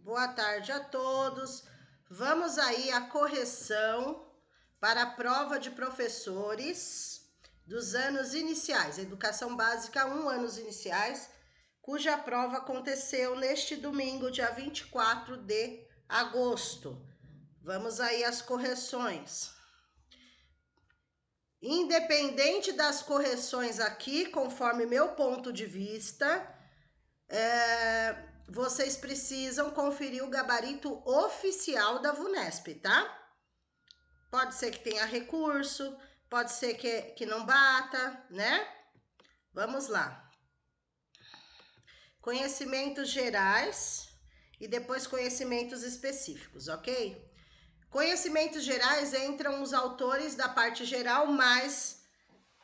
Boa tarde a todos. Vamos aí à correção para a prova de professores dos anos iniciais, Educação Básica 1, anos iniciais, cuja prova aconteceu neste domingo, dia 24 de agosto. Vamos aí às correções. Independente das correções aqui, conforme meu ponto de vista, vocês precisam conferir o gabarito oficial da VUNESP, tá? Pode ser que tenha recurso, pode ser que não bata, né? Vamos lá. Conhecimentos gerais e depois conhecimentos específicos, ok? Conhecimentos gerais entram os autores da parte geral mais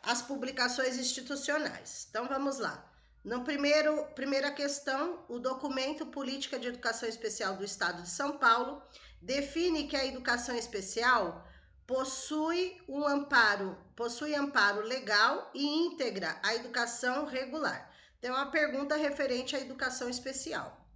as publicações institucionais. Então vamos lá. Primeira questão, o documento Política de Educação Especial do Estado de São Paulo define que a educação especial possui amparo legal e integra a educação regular. Então, é uma pergunta referente à educação especial.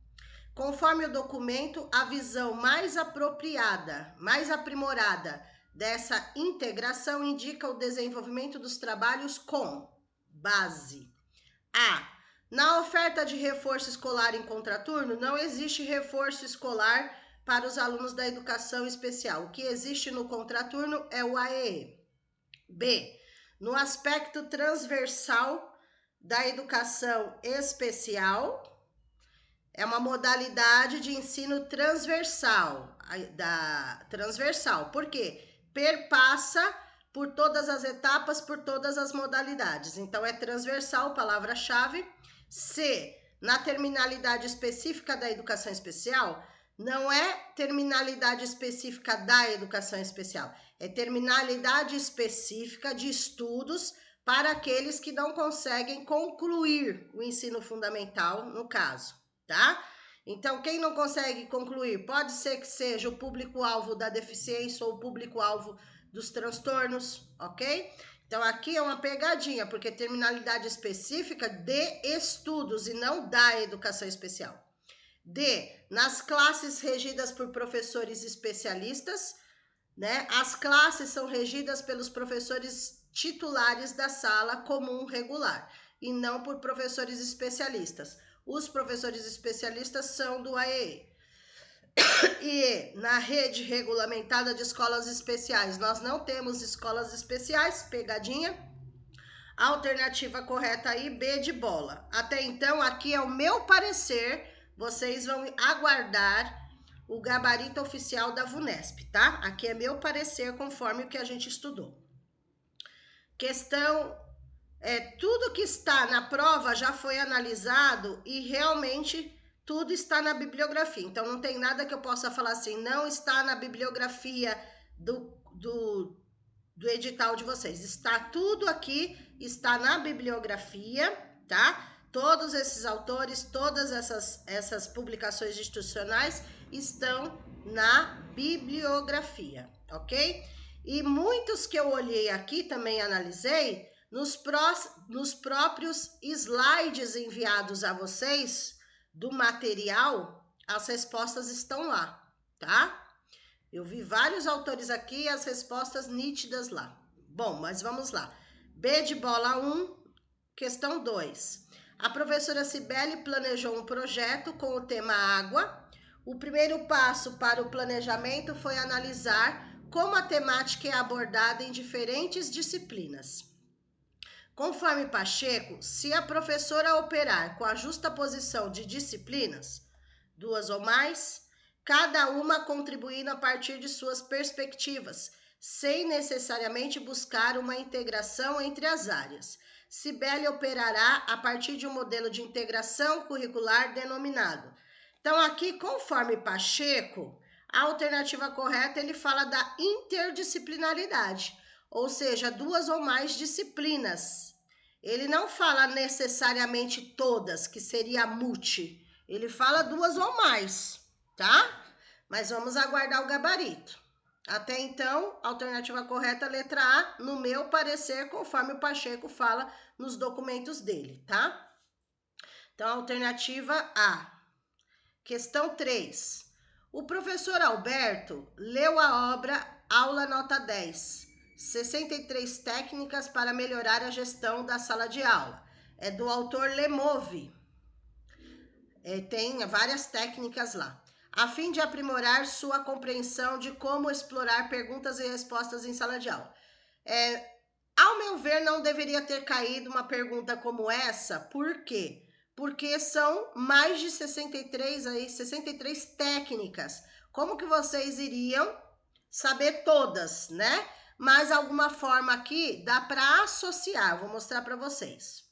Conforme o documento, a visão mais apropriada, mais aprimorada dessa integração indica o desenvolvimento dos trabalhos com base A. Na oferta de reforço escolar em contraturno, não existe reforço escolar para os alunos da educação especial. O que existe no contraturno é o AEE. B. No aspecto transversal da educação especial, é uma modalidade de ensino transversal. Por quê? Perpassa por todas as etapas, por todas as modalidades. Então, é transversal, palavra-chave. C. Na terminalidade específica da educação especial, não é terminalidade específica da educação especial, é terminalidade específica de estudos para aqueles que não conseguem concluir o ensino fundamental, no caso, tá? Então, quem não consegue concluir, pode ser que seja o público-alvo da deficiência ou o público-alvo dos transtornos, ok? Então, aqui é uma pegadinha, porque terminalidade específica de estudos e não da educação especial. D. Nas classes regidas por professores especialistas, né? As classes são regidas pelos professores titulares da sala comum regular e não por professores especialistas. Os professores especialistas são do AEE. E na rede regulamentada de escolas especiais, nós não temos escolas especiais, pegadinha. A alternativa correta aí, B de bola. Até então, aqui é o meu parecer, vocês vão aguardar o gabarito oficial da VUNESP, tá? Aqui é meu parecer conforme o que a gente estudou. Questão, tudo que está na prova já foi analisado e realmente tudo está na bibliografia. Então, não tem nada que eu possa falar assim, não está na bibliografia do edital de vocês. Está tudo aqui, está na bibliografia, tá? Todos esses autores, todas essas publicações institucionais estão na bibliografia, ok? E muitos que eu olhei aqui, também analisei, nos próprios slides enviados a vocês do material, as respostas estão lá, tá? Eu vi vários autores aqui e as respostas nítidas lá. Bom, mas vamos lá. B de bola 1, questão 2. A professora Cibele planejou um projeto com o tema água. O primeiro passo para o planejamento foi analisar como a temática é abordada em diferentes disciplinas. Conforme Pacheco, se a professora operar com a justaposição de disciplinas, 2 ou mais, cada uma contribuindo a partir de suas perspectivas, sem necessariamente buscar uma integração entre as áreas. Cibele operará a partir de um modelo de integração curricular denominado. Então, aqui, conforme Pacheco, a alternativa correta, ele fala da interdisciplinaridade, ou seja, 2 ou mais disciplinas. Ele não fala necessariamente todas, que seria multi. Ele fala 2 ou mais, tá? Mas vamos aguardar o gabarito. Até então, alternativa correta, letra A, no meu parecer, conforme o Pacheco fala nos documentos dele, tá? Então, alternativa A. Questão 3. O professor Alberto leu a obra Aula Nota 10, 63 técnicas para melhorar a gestão da sala de aula. É do autor Lemove. Tem várias técnicas lá. A fim de aprimorar sua compreensão de como explorar perguntas e respostas em sala de aula. Ao meu ver, não deveria ter caído uma pergunta como essa. Por quê? Porque são mais de 63 técnicas. Como que vocês iriam saber todas, né? Mas alguma forma aqui dá para associar. Vou mostrar para vocês.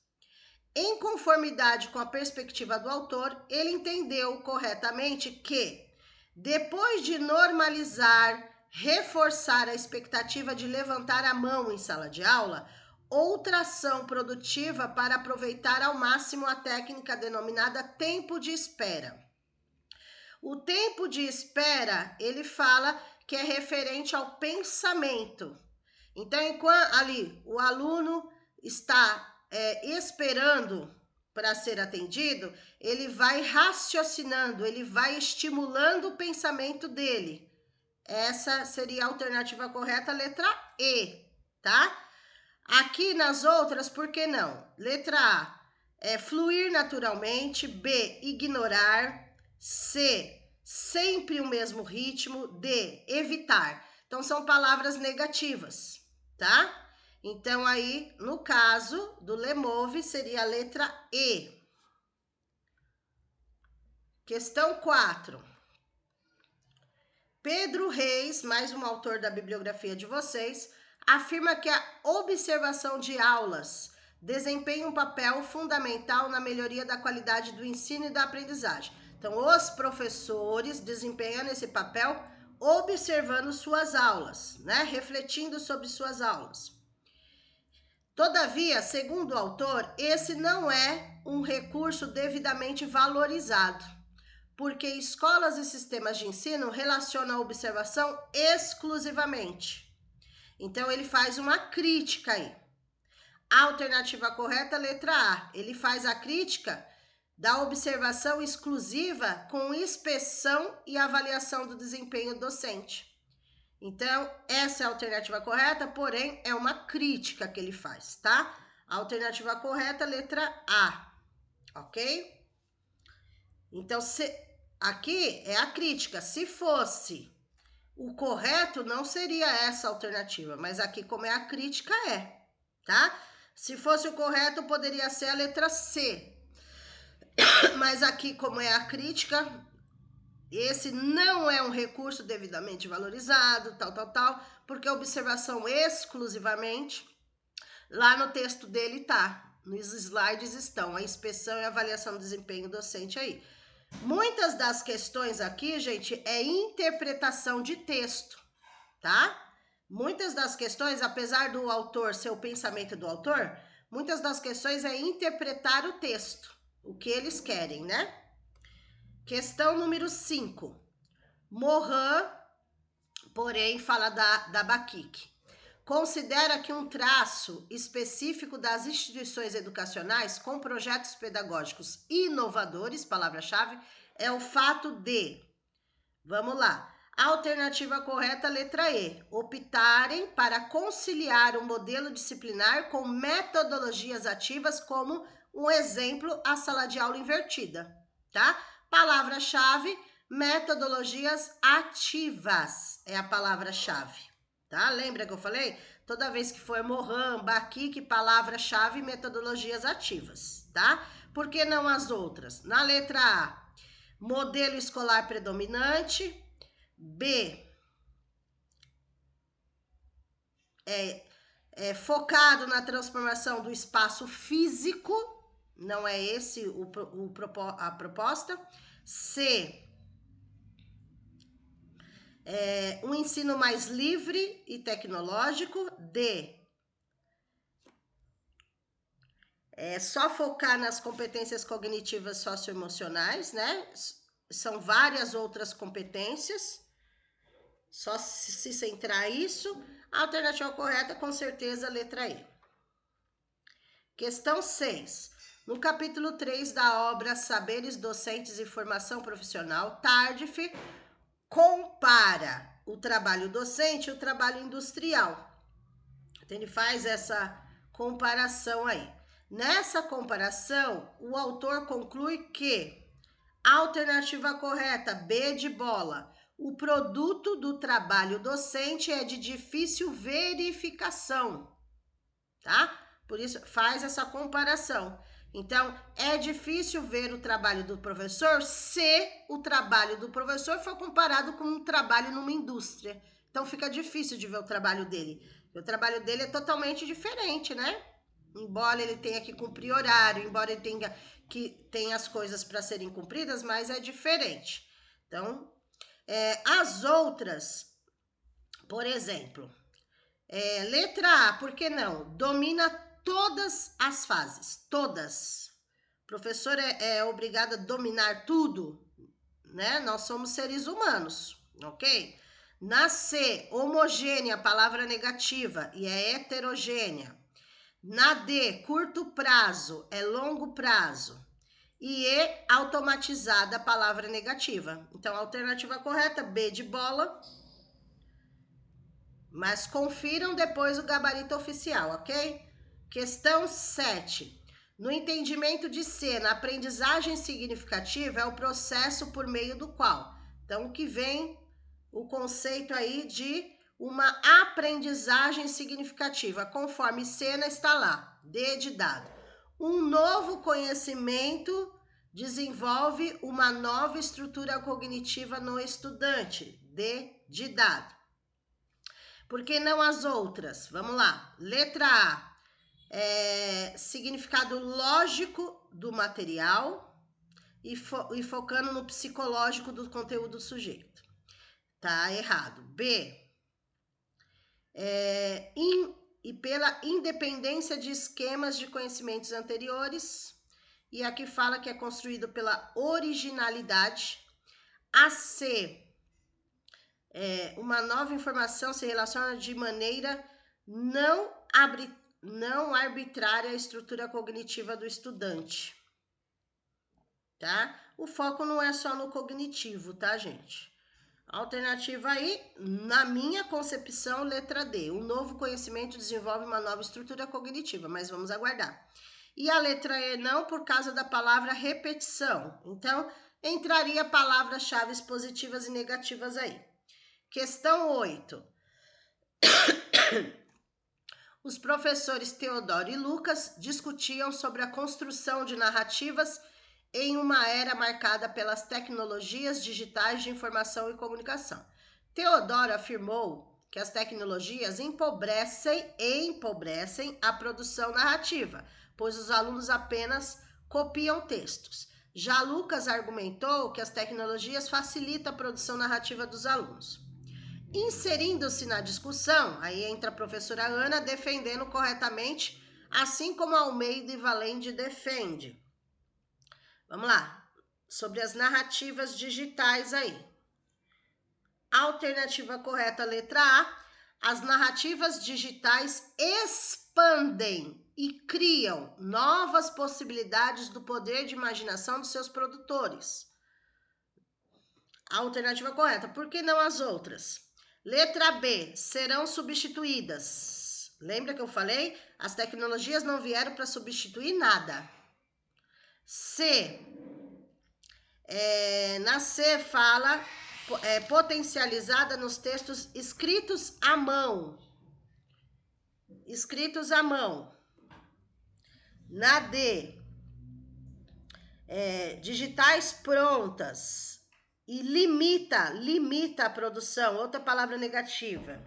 Em conformidade com a perspectiva do autor, ele entendeu corretamente que, depois de normalizar, reforçar a expectativa de levantar a mão em sala de aula, outra ação produtiva para aproveitar ao máximo a técnica denominada tempo de espera. O tempo de espera, ele fala que é referente ao pensamento. Então, enquanto ali o aluno está esperando para ser atendido, ele vai raciocinando, ele vai estimulando o pensamento dele. Essa seria a alternativa correta, letra E, tá? Aqui nas outras, por que não? Letra A, fluir naturalmente. B, ignorar. C, sempre o mesmo ritmo. D, evitar. Então, são palavras negativas, tá? Então, aí, no caso do Lemove, seria a letra E. Questão 4. Pedro Reis, mais um autor da bibliografia de vocês, afirma que a observação de aulas desempenha um papel fundamental na melhoria da qualidade do ensino e da aprendizagem. Então, os professores desempenham esse papel observando suas aulas, né? Refletindo sobre suas aulas. Todavia, segundo o autor, esse não é um recurso devidamente valorizado, porque escolas e sistemas de ensino relacionam a observação exclusivamente. Então, ele faz uma crítica aí. A alternativa correta, letra A. Ele faz a crítica da observação exclusiva com inspeção e avaliação do desempenho docente. Então, essa é a alternativa correta, porém, é uma crítica que ele faz, tá? A alternativa correta, letra A, ok? Então, aqui é a crítica. Se fosse o correto, não seria essa alternativa, mas aqui, como é a crítica, tá? Se fosse o correto, poderia ser a letra C. Mas aqui, como é a crítica, esse não é um recurso devidamente valorizado, tal, porque a observação exclusivamente, lá no texto dele tá, nos slides estão, a inspeção e avaliação do desempenho docente aí. Muitas das questões aqui, gente, é interpretação de texto, tá? Muitas das questões, apesar do autor ser o pensamento do autor, muitas das questões é interpretar o texto, o que eles querem, né? Questão número 5. Morin, porém, fala da Bakik. Considera que um traço específico das instituições educacionais com projetos pedagógicos inovadores, palavra-chave, é o fato de, vamos lá, a alternativa correta, letra E, optarem para conciliar um modelo disciplinar com metodologias ativas, como um exemplo, a sala de aula invertida, tá? Palavra-chave, metodologias ativas é a palavra-chave, tá? Lembra que eu falei? Toda vez que for Morin, Bakik, palavra-chave, metodologias ativas, tá? Por que não as outras? Na letra A, modelo escolar predominante. B, focado na transformação do espaço físico. Não é esse a proposta. C, um ensino mais livre e tecnológico. D, só focar nas competências cognitivas socioemocionais, né? São várias outras competências. Só se centrar isso. A alternativa correta, com certeza, letra E. Questão 6. No capítulo 3 da obra Saberes Docentes e Formação Profissional, Tardif compara o trabalho docente e o trabalho industrial. Então, ele faz essa comparação aí. Nessa comparação, o autor conclui que a alternativa correta, B de bola, o produto do trabalho docente é de difícil verificação, tá? Por isso, faz essa comparação. Então, é difícil ver o trabalho do professor se o trabalho do professor for comparado com um trabalho numa indústria. Então, fica difícil de ver o trabalho dele. O trabalho dele é totalmente diferente, né? Embora ele tenha que cumprir horário, embora ele tenha as coisas para serem cumpridas, mas é diferente. Então, as outras, por exemplo, letra A, por que não? Domina todas as fases, todas. O professor é obrigado a dominar tudo, né? Nós somos seres humanos, ok? Na C, homogênea, palavra negativa, e é heterogênea. Na D, curto prazo, é longo prazo. E E, automatizada, palavra negativa. Então, a alternativa correta, B de bola. Mas confiram depois o gabarito oficial, ok? Questão 7. No entendimento de C, na aprendizagem significativa é o processo por meio do qual. Então, o que vem o conceito aí de uma aprendizagem significativa, conforme cena está lá, D de dado. Um novo conhecimento desenvolve uma nova estrutura cognitiva no estudante, D de dado. Por que não as outras? Vamos lá. Letra A. Significado lógico do material e focando no psicológico do conteúdo do sujeito. Tá errado. B. E pela independência de esquemas de conhecimentos anteriores. E aqui fala que é construído pela originalidade. A C. Uma nova informação se relaciona de maneira não arbitrária à estrutura cognitiva do estudante, tá? O foco não é só no cognitivo, tá, gente? A alternativa aí, na minha concepção, letra D. Um novo conhecimento desenvolve uma nova estrutura cognitiva, mas vamos aguardar. E a letra E não, por causa da palavra repetição. Então, entraria palavras-chave positivas e negativas aí. Questão 8. Os professores Teodoro e Lucas discutiam sobre a construção de narrativas em uma era marcada pelas tecnologias digitais de informação e comunicação. Teodoro afirmou que as tecnologias empobrecem a produção narrativa, pois os alunos apenas copiam textos. Já Lucas argumentou que as tecnologias facilitam a produção narrativa dos alunos. Inserindo-se na discussão, aí entra a professora Ana defendendo corretamente, assim como Almeida e Valente defende. Vamos lá, sobre as narrativas digitais aí. Alternativa correta, letra A. As narrativas digitais expandem e criam novas possibilidades do poder de imaginação dos seus produtores. Alternativa correta, por que não as outras? Letra B, serão substituídas. Lembra que eu falei? As tecnologias não vieram para substituir nada. C, na C fala potencializada nos textos escritos à mão. Escritos à mão. Na D, digitais prontas. E limita a produção, outra palavra negativa.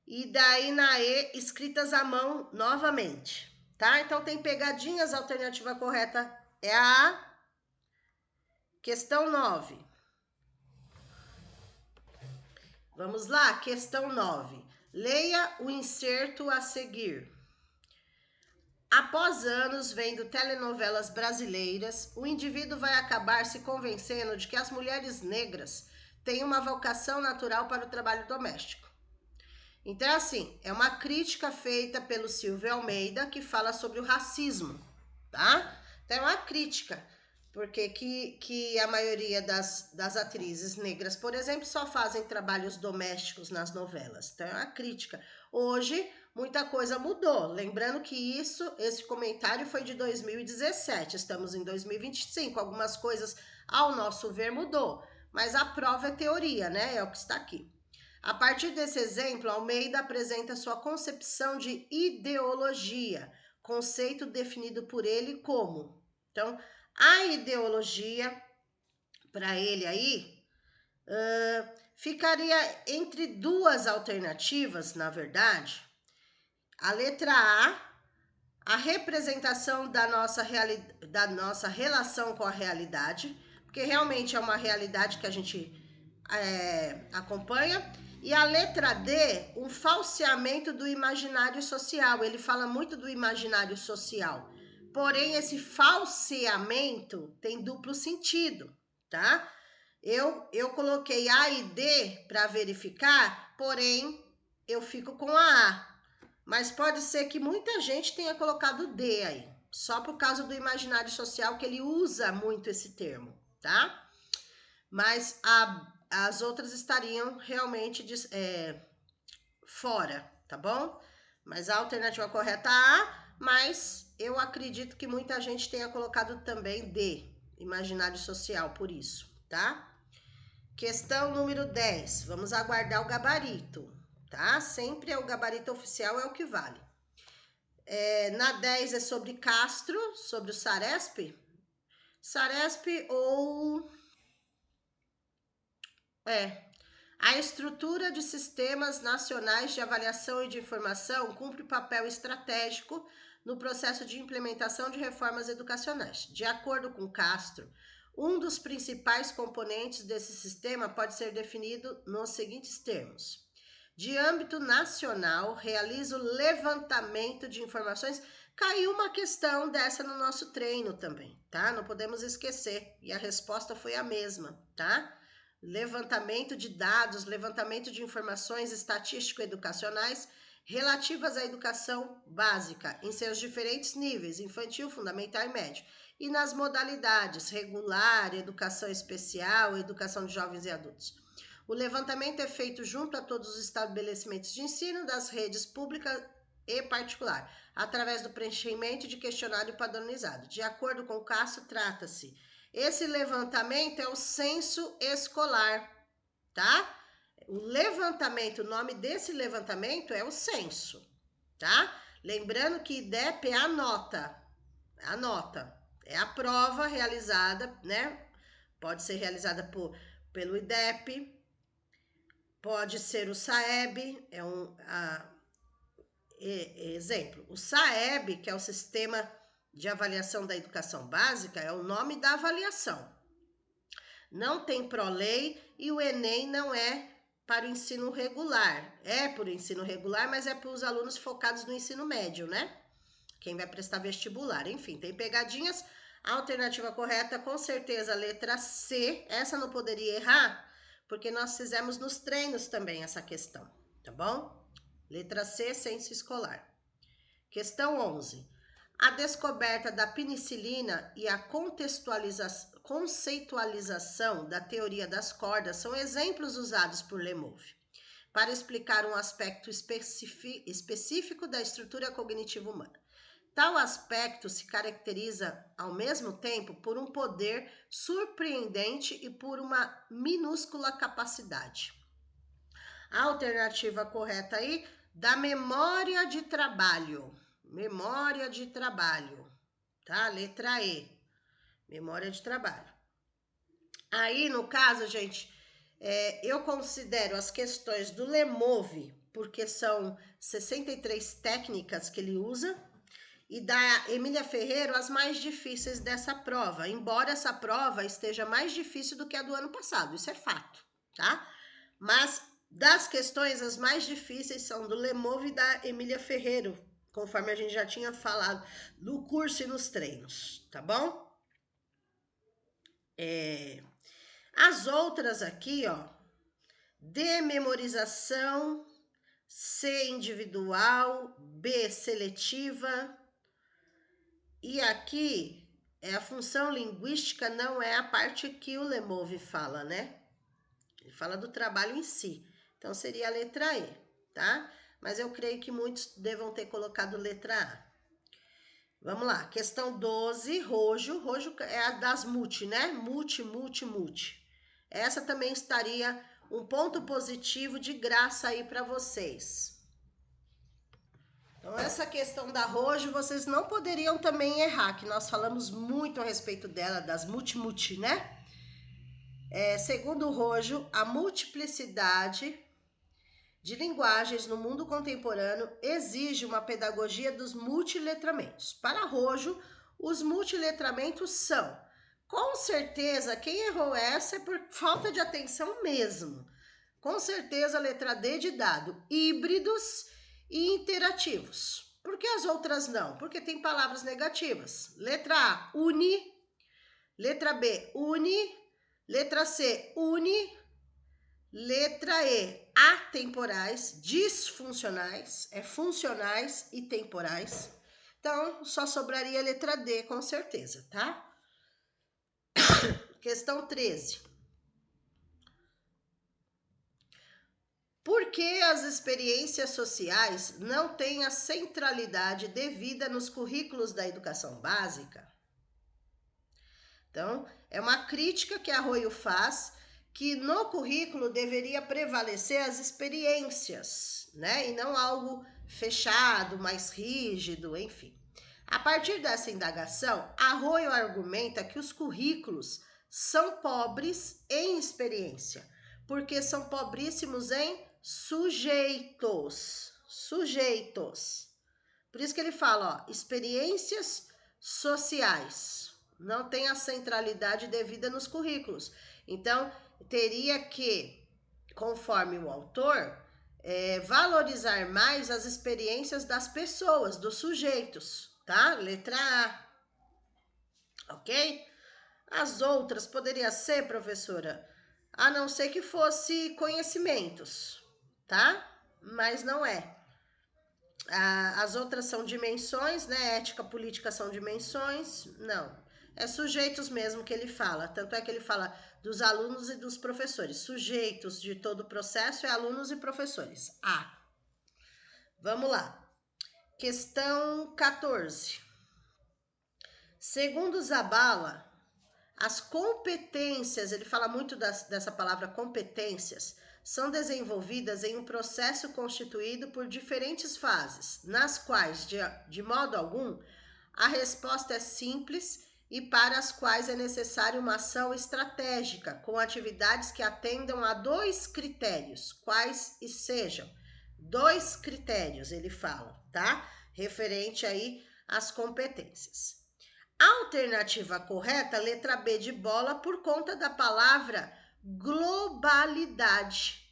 E daí na E, escritas à mão novamente, tá? Então tem pegadinhas, a alternativa correta é a A. Questão 9. Vamos lá, questão 9. Leia o inserto a seguir. Após anos vendo telenovelas brasileiras, o indivíduo vai acabar se convencendo de que as mulheres negras têm uma vocação natural para o trabalho doméstico. Então, assim, é uma crítica feita pelo Silvio Almeida, que fala sobre o racismo. tá? Então é uma crítica, porque que a maioria das atrizes negras, por exemplo, só fazem trabalhos domésticos nas novelas. Então é uma crítica. Hoje, muita coisa mudou. Lembrando que esse comentário foi de 2017, estamos em 2025. Algumas coisas, ao nosso ver, mudou. Mas a prova é teoria, né? É o que está aqui. A partir desse exemplo, Almeida apresenta sua concepção de ideologia, conceito definido por ele como. Então, a ideologia, para ele aí, ficaria entre duas alternativas, na verdade. A letra a representação da nossa relação com a realidade, porque realmente é uma realidade que a gente acompanha. E a letra D, um falseamento do imaginário social. Ele fala muito do imaginário social. Porém, esse falseamento tem duplo sentido, tá? Eu coloquei A e D para verificar, porém, eu fico com a A. Mas pode ser que muita gente tenha colocado D aí, só por causa do imaginário social, que ele usa muito esse termo, tá? Mas as outras estariam realmente fora, tá bom? Mas a alternativa correta é A, mas eu acredito que muita gente tenha colocado também D, imaginário social, por isso, tá? Questão número 10. Vamos aguardar o gabarito, tá? Sempre é o gabarito oficial, é o que vale. Na 10 é sobre Castro, sobre o Saresp. Saresp ou... A estrutura de sistemas nacionais de avaliação e de informação cumpre papel estratégico no processo de implementação de reformas educacionais. De acordo com Castro, um dos principais componentes desse sistema pode ser definido nos seguintes termos. De âmbito nacional, realiza o levantamento de informações. Caiu uma questão dessa no nosso treino também, tá? Não podemos esquecer. E a resposta foi a mesma, tá? Levantamento de dados, levantamento de informações estatístico-educacionais relativas à educação básica, em seus diferentes níveis, infantil, fundamental e médio, e nas modalidades regular, educação especial, educação de jovens e adultos. O levantamento é feito junto a todos os estabelecimentos de ensino das redes pública e particular, através do preenchimento de questionário padronizado. De acordo com o Castro, trata-se. Esse levantamento é o censo escolar, tá? O levantamento, o nome desse levantamento é o censo, tá? Lembrando que IDEP é a nota, é a prova realizada, né? Pode ser realizada pelo IDEP, pode ser o SAEB, exemplo, o SAEB, que é o Sistema de Avaliação da Educação Básica, é o nome da avaliação. Não tem pró-lei e o Enem não é para o ensino regular. É para o ensino regular, mas é para os alunos focados no ensino médio, né? Quem vai prestar vestibular. Enfim, tem pegadinhas. A alternativa correta, com certeza, a letra C. Essa não poderia errar, porque nós fizemos nos treinos também essa questão, tá bom? Letra C, censo escolar. Questão 11. A descoberta da penicilina e a conceitualização da teoria das cordas são exemplos usados por Lemov para explicar um aspecto específico da estrutura cognitiva humana. Tal aspecto se caracteriza, ao mesmo tempo, por um poder surpreendente e por uma minúscula capacidade. A alternativa correta aí, da memória de trabalho. Memória de trabalho, tá? Letra E, memória de trabalho. Aí, no caso, gente, eu considero as questões do Lemov, porque são 63 técnicas que ele usa, e da Emília Ferreiro as mais difíceis dessa prova, embora essa prova esteja mais difícil do que a do ano passado, isso é fato, tá? Mas das questões, as mais difíceis são do Lemov e da Emília Ferreiro, conforme a gente já tinha falado no curso e nos treinos, tá bom? As outras aqui, ó, D, memorização, C, individual, B, seletiva, E aqui, a função linguística não é a parte que o Lemove fala, né? Ele fala do trabalho em si. Então, seria a letra E, tá? Mas eu creio que muitos devam ter colocado letra A. Vamos lá, questão 12, rojo. Rojo é a das multi, né? Multi. Essa também estaria um ponto positivo de graça aí para vocês. Então, essa questão da rojo, vocês não poderiam também errar, que nós falamos muito a respeito dela, das multi, né? Segundo o Rojo, a multiplicidade de linguagens no mundo contemporâneo exige uma pedagogia dos multiletramentos. Para Rojo, os multiletramentos são, com certeza, quem errou essa é por falta de atenção mesmo. Com certeza, a letra D de dado, híbridos e interativos. Por que as outras não? Porque tem palavras negativas. Letra A, uni. Letra B, uni. Letra C, uni. Letra E, atemporais, disfuncionais, funcionais e temporais. Então, só sobraria a letra D, com certeza, tá? Questão 13. Por que as experiências sociais não têm a centralidade devida nos currículos da educação básica? Então, é uma crítica que Arroio faz, que no currículo deveria prevalecer as experiências, né? E não algo fechado, mais rígido, enfim. A partir dessa indagação, Arroio argumenta que os currículos são pobres em experiência, porque são pobríssimos em sujeitos. Por isso que ele fala, ó, experiências sociais. Não tem a centralidade devida nos currículos. Então, teria que, conforme o autor, valorizar mais as experiências das pessoas, dos sujeitos, tá? Letra A. Ok? As outras poderia ser, professora, a não ser que fosse conhecimentos, tá? Mas não é. As outras são dimensões, né? Ética, política são dimensões. Não. É sujeitos mesmo que ele fala. Tanto é que ele fala dos alunos e dos professores. Sujeitos de todo o processo é alunos e professores. A. Vamos lá. Questão 14. Segundo Zabala, as competências, ele fala muito dessa palavra competências, são desenvolvidas em um processo constituído por diferentes fases, nas quais, de modo algum, a resposta é simples e para as quais é necessária uma ação estratégica, com atividades que atendam a 2 critérios, quais e sejam. 2 critérios, ele fala, tá? Referente aí às competências. Alternativa correta, letra B de bola, por conta da palavra globalidade.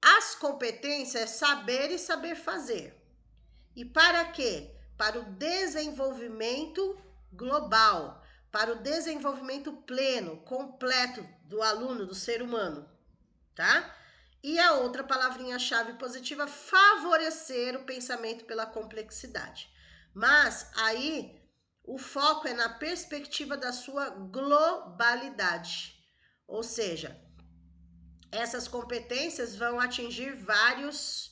As competências é saber e saber fazer. E para quê? Para o desenvolvimento global, para o desenvolvimento pleno, completo do aluno, do ser humano, tá? E a outra palavrinha-chave positiva, favorecer o pensamento pela complexidade. Mas aí o foco é na perspectiva da sua globalidade. Ou seja, essas competências vão atingir várias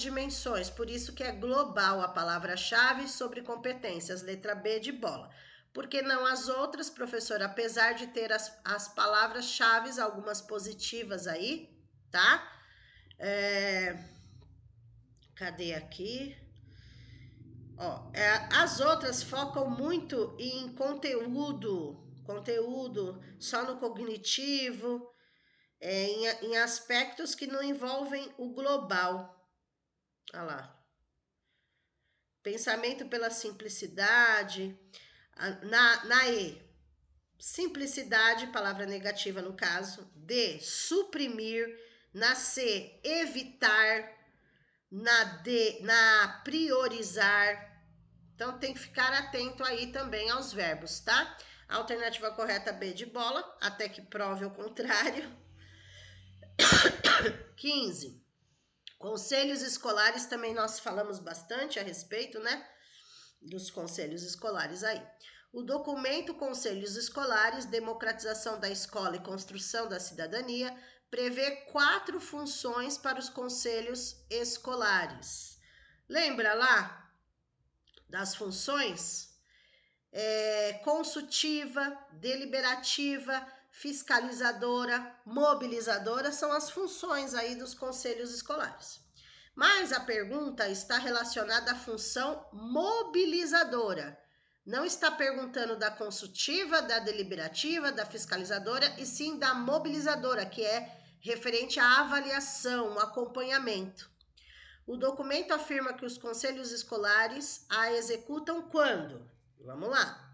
dimensões, por isso que é global a palavra-chave sobre competências, letra B de bola. Por que não as outras, professor? Apesar de ter as palavras-chave, algumas positivas aí, tá? Cadê aqui? Ó, as outras focam muito em conteúdo só no cognitivo, em aspectos que não envolvem o global. Olha lá. Pensamento pela simplicidade. Na E, simplicidade, palavra negativa no caso. D, suprimir. Na C, evitar. Na priorizar. Então, tem que ficar atento aí também aos verbos, tá? A alternativa correta, B de bola, até que prove o contrário. 15. Conselhos escolares também nós falamos bastante a respeito, né? dos conselhos escolares aí. O documento Conselhos Escolares, Democratização da Escola e Construção da Cidadania, prevê 4 funções para os conselhos escolares. Lembra lá das funções? Consultiva, deliberativa, fiscalizadora, mobilizadora, são as funções aí dos conselhos escolares. Mas a pergunta está relacionada à função mobilizadora. Não está perguntando da consultiva, da deliberativa, da fiscalizadora, e sim da mobilizadora, que é referente à avaliação, acompanhamento. O documento afirma que os conselhos escolares a executam quando? Vamos lá.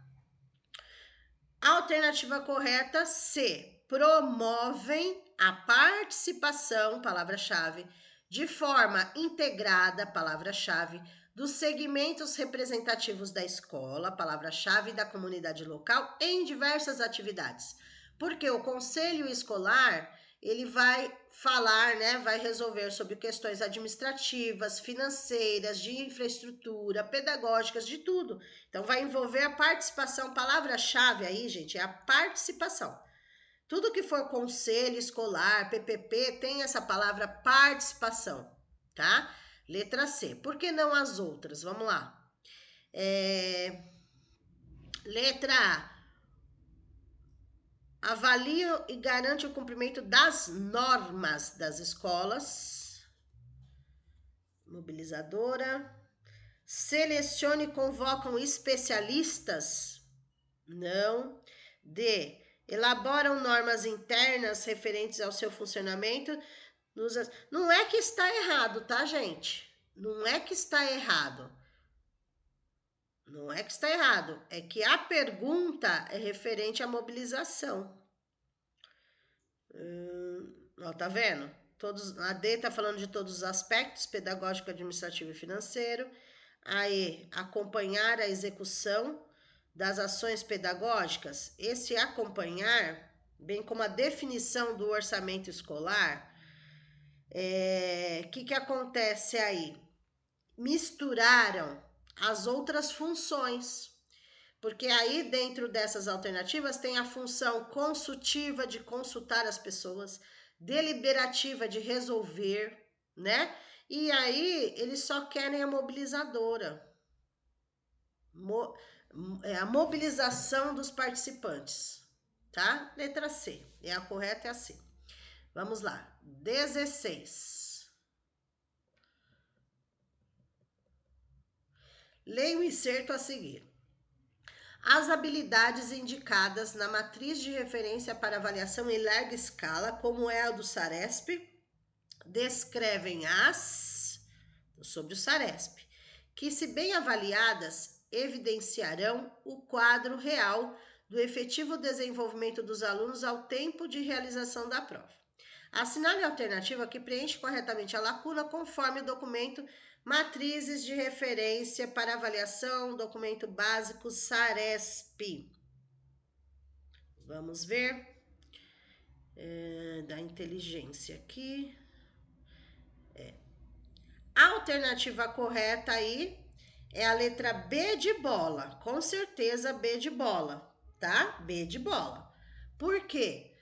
Alternativa correta C. Promovem a participação, palavra-chave, de forma integrada, palavra-chave, dos segmentos representativos da escola, palavra-chave, da comunidade local, em diversas atividades. Porque o conselho escolar, ele vai falar, né, vai resolver sobre questões administrativas, financeiras, de infraestrutura, pedagógicas, de tudo. Então, vai envolver a participação, palavra-chave aí, gente, é a participação. Tudo que for conselho escolar, PPP, tem essa palavra participação, tá? Letra C. Por que não as outras? Vamos lá. Letra A. Avalia e garante o cumprimento das normas das escolas. Mobilizadora. Selecione e convocam especialistas. Não. D. Elaboram normas internas referentes ao seu funcionamento. Não é que está errado, tá, gente? Não é que está errado. Não é que está errado. É que a pergunta é referente à mobilização. Ó, tá vendo? A D está falando de todos os aspectos, pedagógico, administrativo e financeiro. A E, acompanhar a execução das ações pedagógicas. Esse acompanhar, bem como a definição do orçamento escolar, que acontece aí? Misturaram as outras funções, porque aí dentro dessas alternativas tem a função consultiva de consultar as pessoas, deliberativa de resolver, né? E aí eles só querem a mobilizadora, a mobilização dos participantes, tá? Letra C, a correta é a C. Vamos lá, 16. Leia o inserto a seguir. As habilidades indicadas na matriz de referência para avaliação em larga escala, como é a do SARESP, descrevem sobre o SARESP, que, se bem avaliadas, evidenciarão o quadro real do efetivo desenvolvimento dos alunos ao tempo de realização da prova. Assinale a alternativa que preenche corretamente a lacuna conforme o documento Matrizes de Referência para Avaliação, documento básico SARESP. Vamos ver. Da inteligência aqui. A alternativa correta aí é a letra B de bola. Com certeza B de bola, tá? B de bola. Por quê?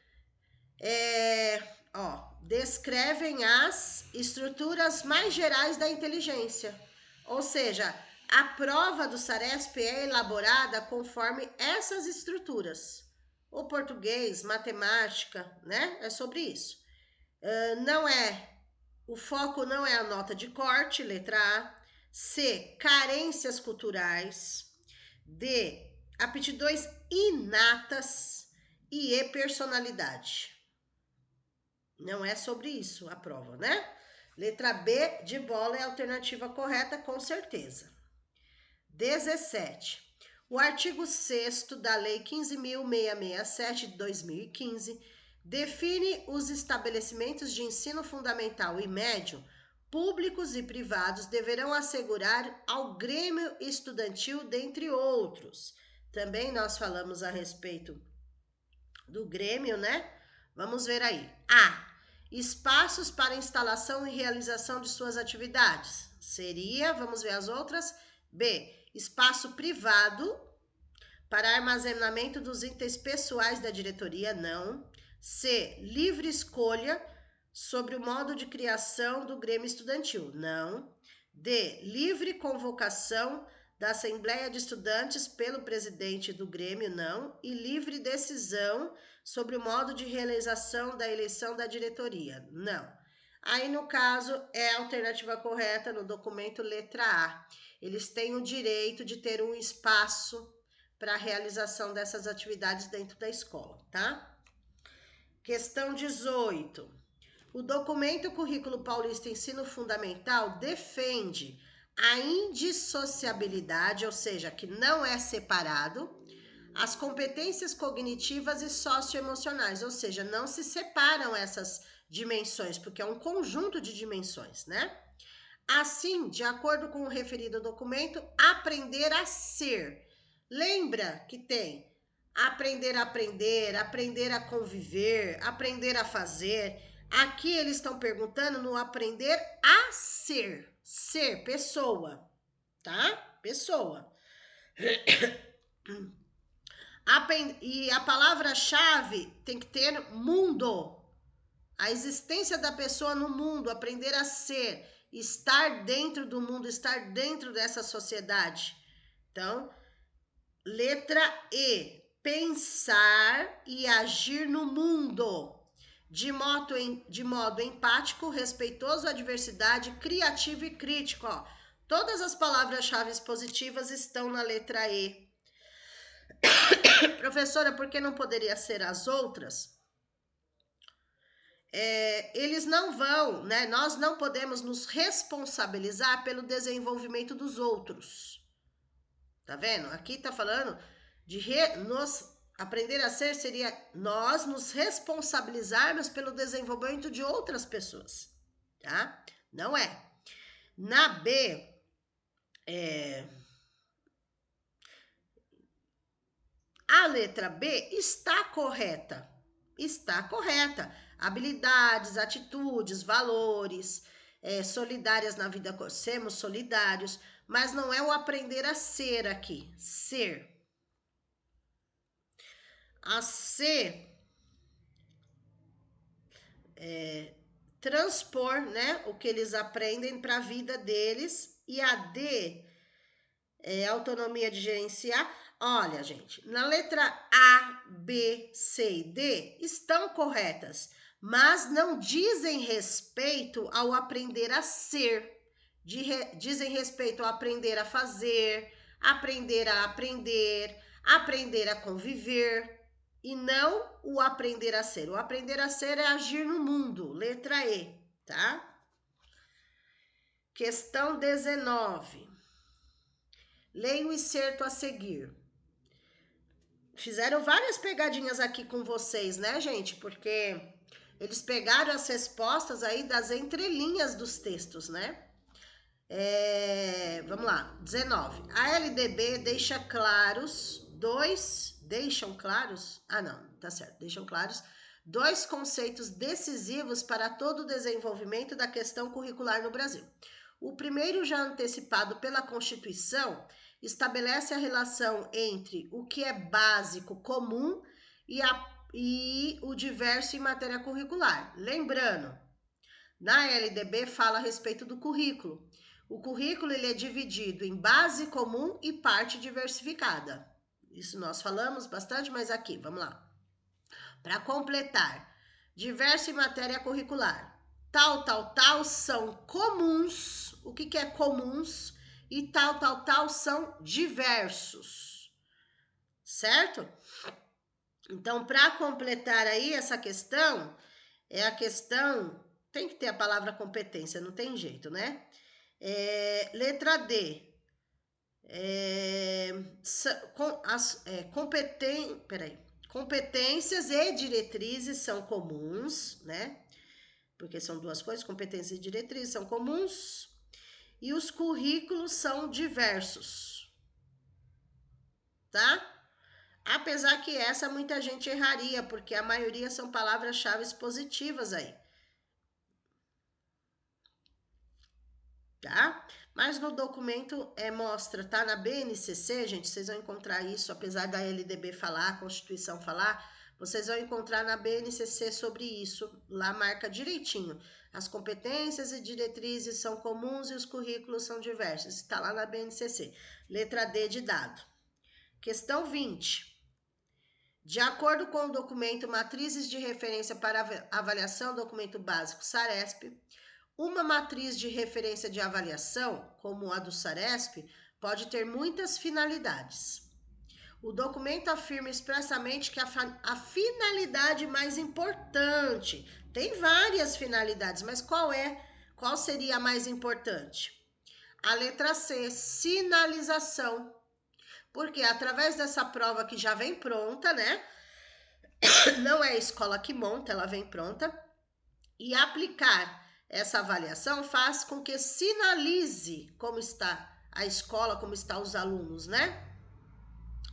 Descrevem as estruturas mais gerais da inteligência. Ou seja, a prova do SARESP é elaborada conforme essas estruturas. O português, matemática, né? É sobre isso. O foco não é a nota de corte, letra A. C, carências culturais. D, aptidões inatas. E E, personalidade. Não é sobre isso a prova, né? Letra B de bola é a alternativa correta, com certeza. 17. O artigo 6º da Lei 15.667 de 2015 define os estabelecimentos de ensino fundamental e médio, públicos e privados, deverão assegurar ao Grêmio Estudantil, dentre outros. Também nós falamos a respeito do Grêmio, né? Vamos ver aí. A. Espaços para instalação e realização de suas atividades. Seria, vamos ver as outras. B. espaço privado para armazenamento dos itens pessoais da diretoria, não. C, livre escolha sobre o modo de criação do Grêmio Estudantil, não. D, livre convocação da Assembleia de Estudantes pelo presidente do Grêmio, não. E livre decisão sobre o modo de realização da eleição da diretoria, não. Aí, no caso, é a alternativa correta no documento letra A. Eles têm o direito de ter um espaço para a realização dessas atividades dentro da escola, tá? Questão 18. O documento Currículo Paulista Ensino Fundamental defende a indissociabilidade, ou seja, que não é separado, as competências cognitivas e socioemocionais, ou seja, não se separam essas dimensões, porque é um conjunto de dimensões, né? Assim, de acordo com o referido documento, aprender a ser. Lembra que tem aprender a aprender, aprender a conviver, aprender a fazer. Aqui eles estão perguntando no aprender a ser. Ser, pessoa, tá? Pessoa. E a palavra-chave tem que ter mundo. A existência da pessoa no mundo, aprender a ser, estar dentro do mundo, estar dentro dessa sociedade. Então, letra E, pensar e agir no mundo, de modo empático, respeitoso à diversidade, criativo e crítico. Ó, todas as palavras-chave positivas estão na letra E. Professora, por que não poderia ser as outras? Eles não vão, né? Nós não podemos nos responsabilizar pelo desenvolvimento dos outros. Tá vendo? Aqui tá falando de aprender a ser seria nós nos responsabilizarmos pelo desenvolvimento de outras pessoas, tá? Não é. Na B, a letra B está correta. Está correta. Habilidades, atitudes, valores, solidárias na vida, sermos solidários, mas não é o aprender a ser aqui. Ser. A C, transpor, né, o que eles aprendem para a vida deles. E a D, autonomia de gerenciar. Olha, gente, na letra A, B, C e D estão corretas, mas não dizem respeito ao aprender a ser. Dizem respeito ao aprender a fazer, aprender a aprender, aprender a conviver, e não o aprender a ser. O aprender a ser é agir no mundo, letra E, tá? Questão 19. Leia o excerto a seguir. Fizeram várias pegadinhas aqui com vocês, né, gente? Porque eles pegaram as respostas aí das entrelinhas dos textos, né? Vamos lá, 19. A LDB deixa claros deixam claros dois conceitos decisivos para todo o desenvolvimento da questão curricular no Brasil. O primeiro, já antecipado pela Constituição, estabelece a relação entre o que é básico, comum e o diverso em matéria curricular. Lembrando, na LDB fala a respeito do currículo. O currículo ele é dividido em base comum e parte diversificada. Isso nós falamos bastante, mas aqui, vamos lá. Para completar, diverso em matéria curricular. Tal são comuns. O que é comuns? E tal são diversos. Certo? Então, para completar aí essa questão, a questão, tem que ter a palavra competência, não tem jeito, né? Letra D. Competências e diretrizes são comuns, né? Porque são duas coisas, competências e diretrizes são comuns. E os currículos são diversos, tá? Apesar que essa muita gente erraria, porque a maioria são palavras-chave positivas aí. Tá? Mas no documento mostra, tá? Na BNCC, gente, vocês vão encontrar isso, apesar da LDB falar, a Constituição falar, vocês vão encontrar na BNCC sobre isso, lá marca direitinho. As competências e diretrizes são comuns e os currículos são diversos. Está lá na BNCC. Letra D de dado. Questão 20. De acordo com o documento Matrizes de Referência para Avaliação, documento básico SARESP, uma matriz de referência de avaliação, como a do SARESP, pode ter muitas finalidades. O documento afirma expressamente que a finalidade mais importante, tem várias finalidades, mas qual seria a mais importante? A letra C, sinalização. Porque através dessa prova que já vem pronta, né? Não é a escola que monta, ela vem pronta. E aplicar essa avaliação faz com que sinalize como está a escola, como estão os alunos, né?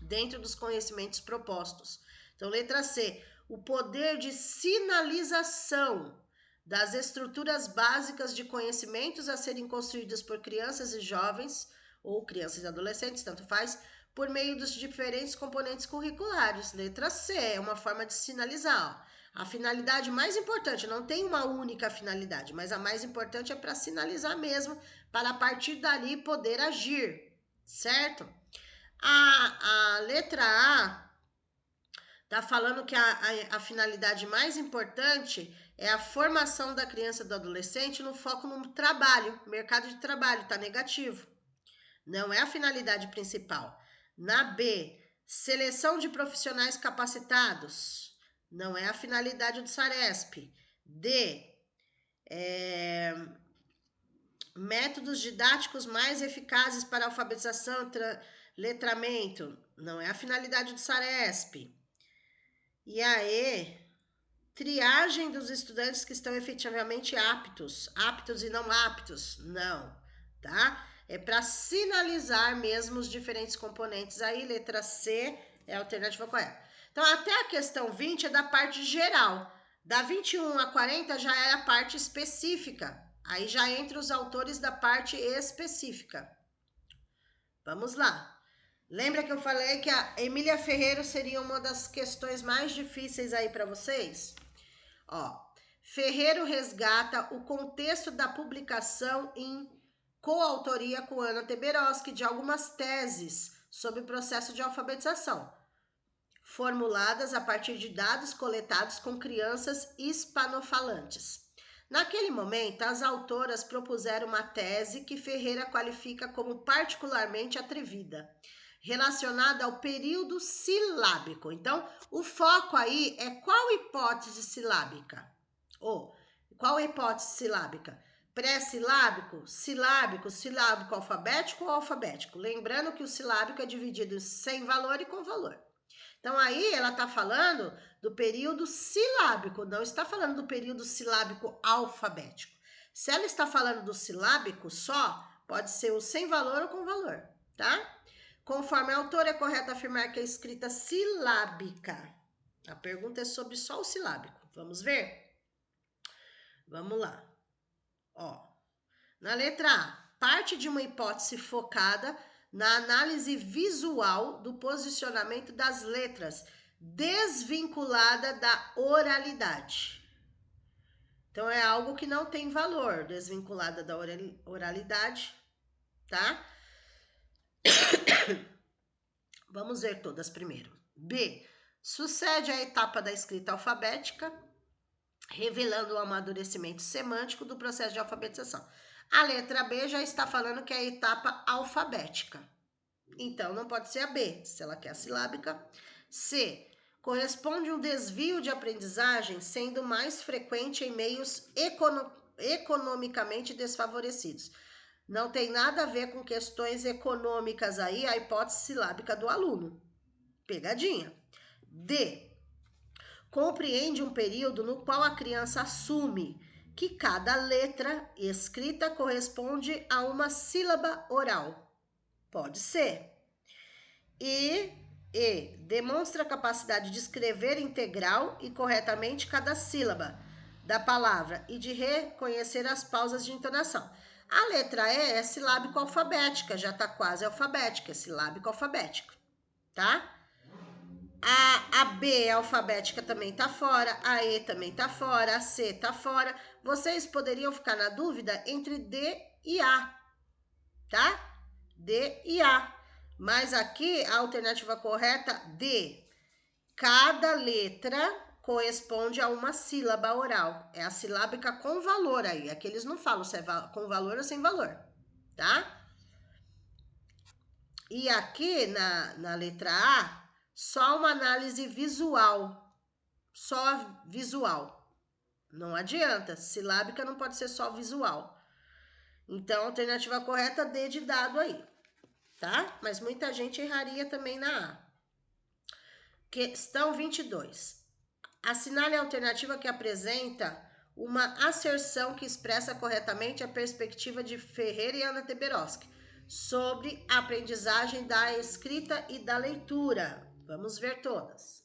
Dentro dos conhecimentos propostos. Então, letra C, o poder de sinalização das estruturas básicas de conhecimentos a serem construídas por crianças e jovens, ou crianças e adolescentes, tanto faz, por meio dos diferentes componentes curriculares. Letra C, é uma forma de sinalizar, ó. A finalidade mais importante, não tem uma única finalidade, mas a mais importante é para sinalizar mesmo, para a partir dali poder agir, certo? A letra A está falando que a finalidade mais importante é a formação da criança e do adolescente no foco no trabalho, mercado de trabalho, está negativo. Não é a finalidade principal. Na B, seleção de profissionais capacitados. Não é a finalidade do SARESP. D, métodos didáticos mais eficazes para alfabetização e letramento. Não é a finalidade do SARESP. E a E, triagem dos estudantes que estão efetivamente aptos e não aptos. Não, tá? É para sinalizar mesmo os diferentes componentes. Aí, letra C é a alternativa correta. Então, até a questão 20 é da parte geral. Da 21 a 40 já é a parte específica. Aí já entra os autores da parte específica. Vamos lá. Lembra que eu falei que a Emília Ferreiro seria uma das questões mais difíceis aí para vocês? Ó, Ferreiro resgata o contexto da publicação em coautoria com Ana Teberoski de algumas teses sobre o processo de alfabetização, formuladas a partir de dados coletados com crianças hispanofalantes. Naquele momento, as autoras propuseram uma tese que Ferreira qualifica como particularmente atrevida, relacionada ao período silábico. Então, o foco aí é qual hipótese silábica? Ou qual hipótese silábica? Pré-silábico, silábico alfabético ou alfabético? Lembrando que o silábico é dividido sem valor e com valor. Então, aí ela está falando do período silábico, não está falando do período silábico alfabético. Se ela está falando do silábico só, pode ser o sem valor ou com valor, tá? Conforme a autora, é correto afirmar que a escrita silábica. A pergunta é sobre só o silábico. Vamos ver? Vamos lá. Ó, na letra A, parte de uma hipótese focada na análise visual do posicionamento das letras, desvinculada da oralidade. Então, é algo que não tem valor, desvinculada da oralidade, tá? Vamos ver todas primeiro. B, sucede a etapa da escrita alfabética, revelando o amadurecimento semântico do processo de alfabetização. A letra B já está falando que é a etapa alfabética. Então, não pode ser a B, se ela quer a silábica. C, corresponde um desvio de aprendizagem sendo mais frequente em meios economicamente desfavorecidos. Não tem nada a ver com questões econômicas aí, a hipótese silábica do aluno. Pegadinha. D, compreende um período no qual a criança assume que cada letra escrita corresponde a uma sílaba oral. Pode ser. E demonstra a capacidade de escrever integral e corretamente cada sílaba da palavra e de reconhecer as pausas de entonação. A letra E é silábico-alfabética, já tá quase alfabética, é silábico-alfabética, tá? A B alfabética também tá fora, a E também tá fora, a C tá fora. Vocês poderiam ficar na dúvida entre D e A, tá? D e A. Mas aqui a alternativa correta, D. Cada letra corresponde a uma sílaba oral. É a silábica com valor aí. Aqui eles não falam se é com valor ou sem valor, tá? E aqui na letra A, só uma análise visual. Só visual. Não adianta. Silábica não pode ser só visual. Então, a alternativa correta, D de dado aí. Tá? Mas muita gente erraria também na A. Questão 22. Assinale a alternativa que apresenta uma asserção que expressa corretamente a perspectiva de Ferreira e Ana Teberoski sobre a aprendizagem da escrita e da leitura. Vamos ver todas.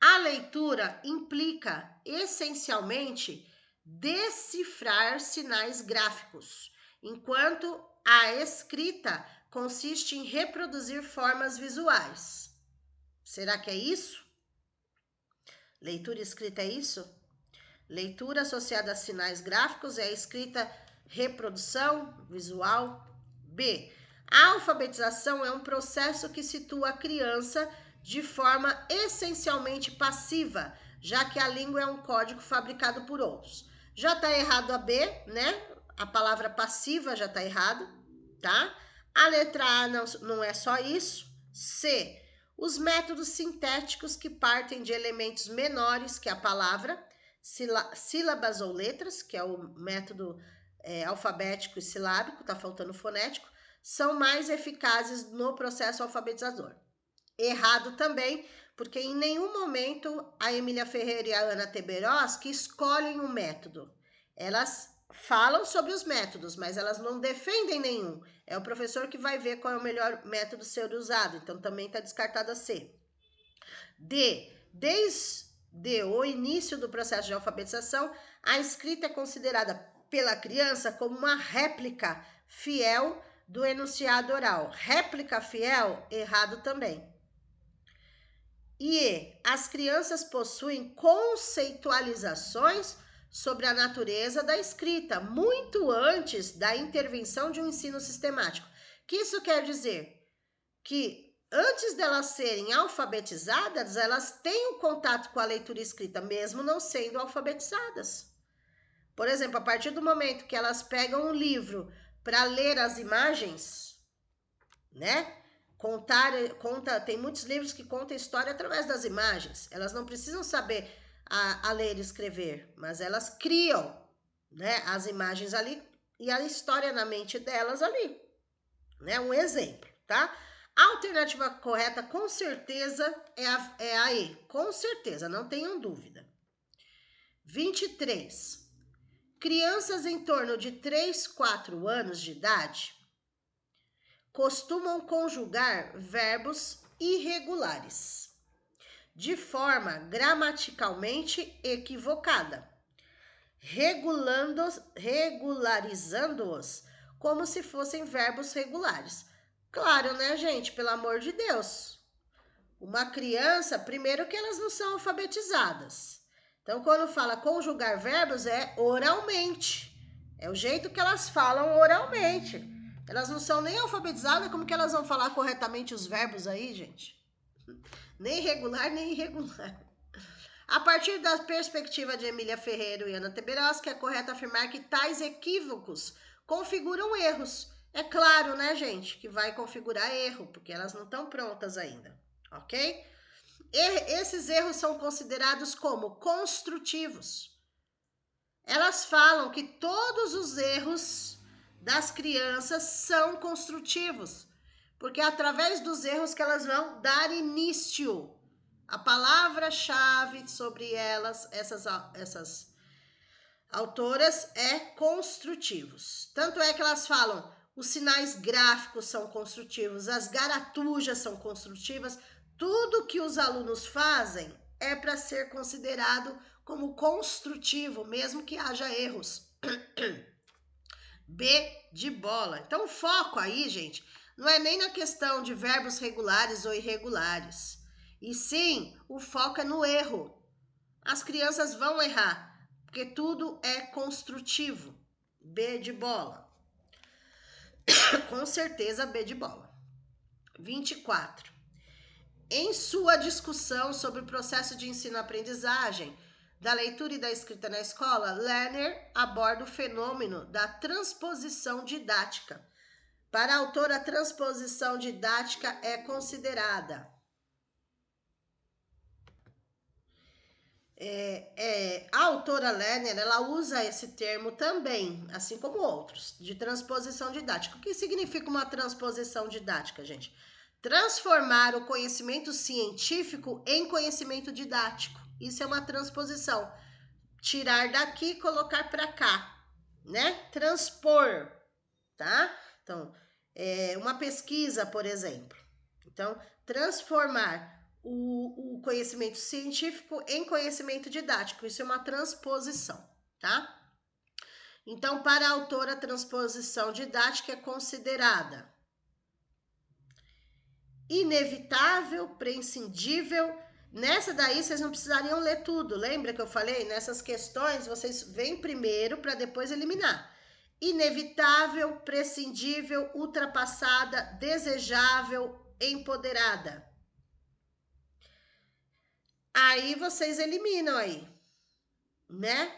A leitura implica essencialmente decifrar sinais gráficos, enquanto a escrita consiste em reproduzir formas visuais. Será que é isso? Leitura e escrita é isso? Leitura associada a sinais gráficos é a escrita reprodução visual. B. A alfabetização é um processo que situa a criança de forma essencialmente passiva, já que a língua é um código fabricado por outros. Já está errado a B, né? A palavra passiva já está errado, tá? A letra A não é só isso. C. Os métodos sintéticos que partem de elementos menores que a palavra, sílabas ou letras, que é o método alfabético e silábico, tá faltando fonético, são mais eficazes no processo alfabetizador. Errado também, porque em nenhum momento a Emília Ferreira e a Ana Teberoski escolhem um método. Elas falam sobre os métodos, mas elas não defendem nenhum. É o professor que vai ver qual é o melhor método ser usado, então também está descartada C. D. Desde o início do processo de alfabetização, a escrita é considerada pela criança como uma réplica fiel do enunciado oral. Réplica fiel, errado também. E as crianças possuem conceitualizações sobre a natureza da escrita, muito antes da intervenção de um ensino sistemático. O que isso quer dizer? Que antes delas serem alfabetizadas, elas têm o contato com a leitura e escrita, mesmo não sendo alfabetizadas. Por exemplo, a partir do momento que elas pegam um livro para ler as imagens, né? Tem muitos livros que contam história através das imagens. Elas não precisam saber a ler e escrever, mas elas criam, né, as imagens ali e a história na mente delas ali. Né? Um exemplo, tá? A alternativa correta, com certeza, é a E. Com certeza, não tenham dúvida. 23. Crianças em torno de 3, 4 anos de idade costumam conjugar verbos irregulares de forma gramaticalmente equivocada, regularizando-os como se fossem verbos regulares. Claro, né, gente? Pelo amor de Deus. Uma criança, primeiro que elas não são alfabetizadas. Então, quando fala conjugar verbos, é oralmente. É o jeito que elas falam oralmente. Elas não são nem alfabetizadas, como que elas vão falar corretamente os verbos aí, gente? Nem regular, nem irregular. A partir da perspectiva de Emília Ferreira e Ana Teberoski, é correto afirmar que tais equívocos configuram erros. É claro, né, gente, que vai configurar erro, porque elas não estão prontas ainda, ok? Esses erros são considerados como construtivos. Elas falam que todos os erros das crianças são construtivos, porque é através dos erros que elas vão dar início. A palavra-chave sobre elas, essas autoras, é construtivos. Tanto é que elas falam, os sinais gráficos são construtivos, as garatujas são construtivas, tudo que os alunos fazem é para ser considerado como construtivo, mesmo que haja erros. B de bola. Então, o foco aí, gente, não é nem na questão de verbos regulares ou irregulares. E sim, o foco é no erro. As crianças vão errar, porque tudo é construtivo. B de bola. Com certeza, B de bola. 24. Em sua discussão sobre o processo de ensino-aprendizagem, da leitura e da escrita na escola, Lerner aborda o fenômeno da transposição didática. Para a autora, a transposição didática é considerada a autora Lerner, ela usa esse termo também, assim como outros, de transposição didática. O que significa uma transposição didática, gente? Transformar o conhecimento científico em conhecimento didático. Isso é uma transposição. Tirar daqui e colocar para cá, né? Transpor, tá? Então, uma pesquisa, por exemplo. Então, transformar o conhecimento científico em conhecimento didático. Isso é uma transposição, tá? Então, para a autora, a transposição didática é considerada inevitável, prescindível. Nessa daí, vocês não precisariam ler tudo. Lembra que eu falei? Nessas questões, vocês vêm primeiro para depois eliminar. Inevitável, prescindível, ultrapassada, desejável, empoderada. Aí vocês eliminam aí, né?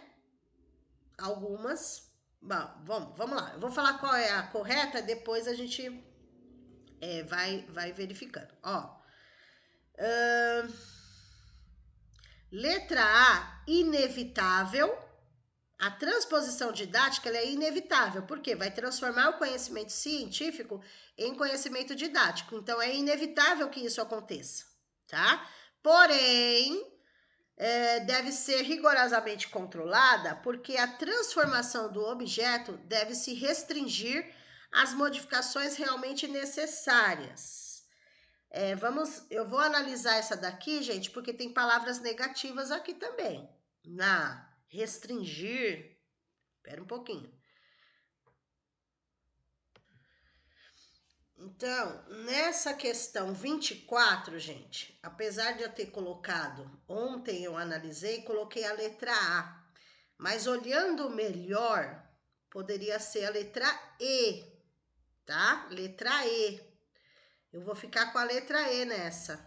Algumas. Bom, vamos lá. Eu vou falar qual é a correta, depois a gente vai verificando. Ó. Letra A, inevitável. A transposição didática ela é inevitável, porque vai transformar o conhecimento científico em conhecimento didático. Então, é inevitável que isso aconteça, tá? Porém, deve ser rigorosamente controlada, porque a transformação do objeto deve se restringir às modificações realmente necessárias. Eu vou analisar essa daqui, gente, porque tem palavras negativas aqui também. Na restringir, espera um pouquinho. Então, nessa questão 24, gente, apesar de eu ter colocado, ontem eu analisei e coloquei a letra A, mas olhando melhor, poderia ser a letra E, tá? Letra E. Eu vou ficar com a letra E nessa.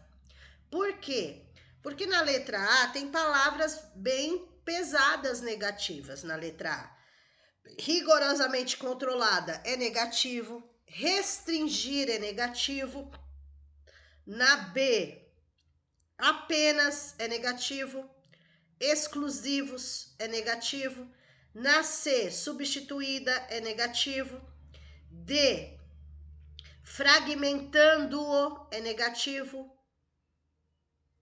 Por quê? Porque na letra A tem palavras bem pesadas negativas na letra A. Rigorosamente controlada é negativo. Restringir é negativo. Na B, apenas é negativo. Exclusivos é negativo. Na C, substituída é negativo. D, fragmentando-o é negativo.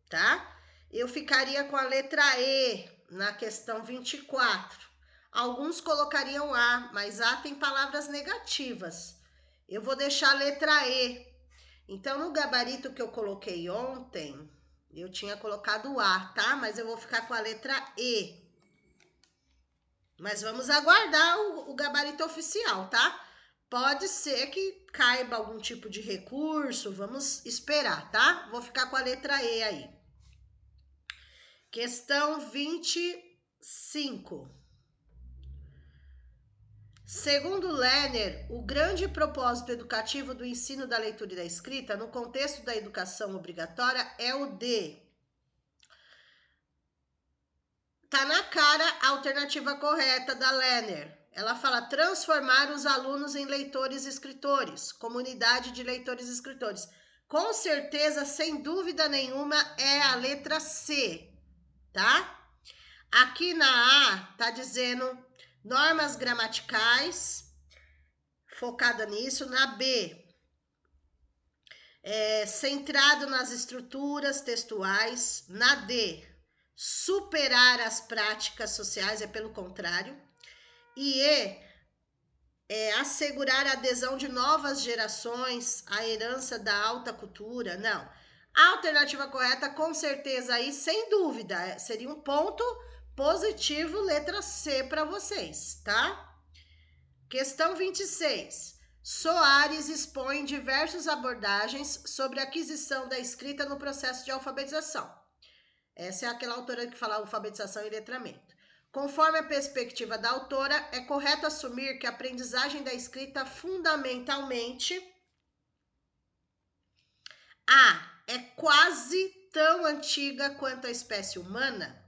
Tá? Eu ficaria com a letra E na questão 24. Alguns colocariam A, mas A tem palavras negativas. Eu vou deixar a letra E. Então, no gabarito que eu coloquei ontem, eu tinha colocado A, tá? Mas eu vou ficar com a letra E. Mas vamos aguardar o gabarito oficial, tá? Pode ser que caiba algum tipo de recurso, vamos esperar, tá? Vou ficar com a letra E aí. Questão 25. Segundo Lerner, o grande propósito educativo do ensino da leitura e da escrita no contexto da educação obrigatória é o de... Tá na cara a alternativa correta da Lerner. Ela fala transformar os alunos em leitores e escritores, comunidade de leitores e escritores. Com certeza, sem dúvida nenhuma, é a letra C, tá? Aqui na A tá dizendo normas gramaticais, focada nisso. Na B, centrado nas estruturas textuais. Na D, superar as práticas sociais, é pelo contrário. E assegurar a adesão de novas gerações à herança da alta cultura. Não. A alternativa correta, com certeza aí, sem dúvida, seria um ponto positivo, letra C para vocês, tá? Questão 26. Soares expõe diversas abordagens sobre a aquisição da escrita no processo de alfabetização. Essa é aquela autora que fala alfabetização e letramento. Conforme a perspectiva da autora, é correto assumir que a aprendizagem da escrita fundamentalmente A. É quase tão antiga quanto a espécie humana.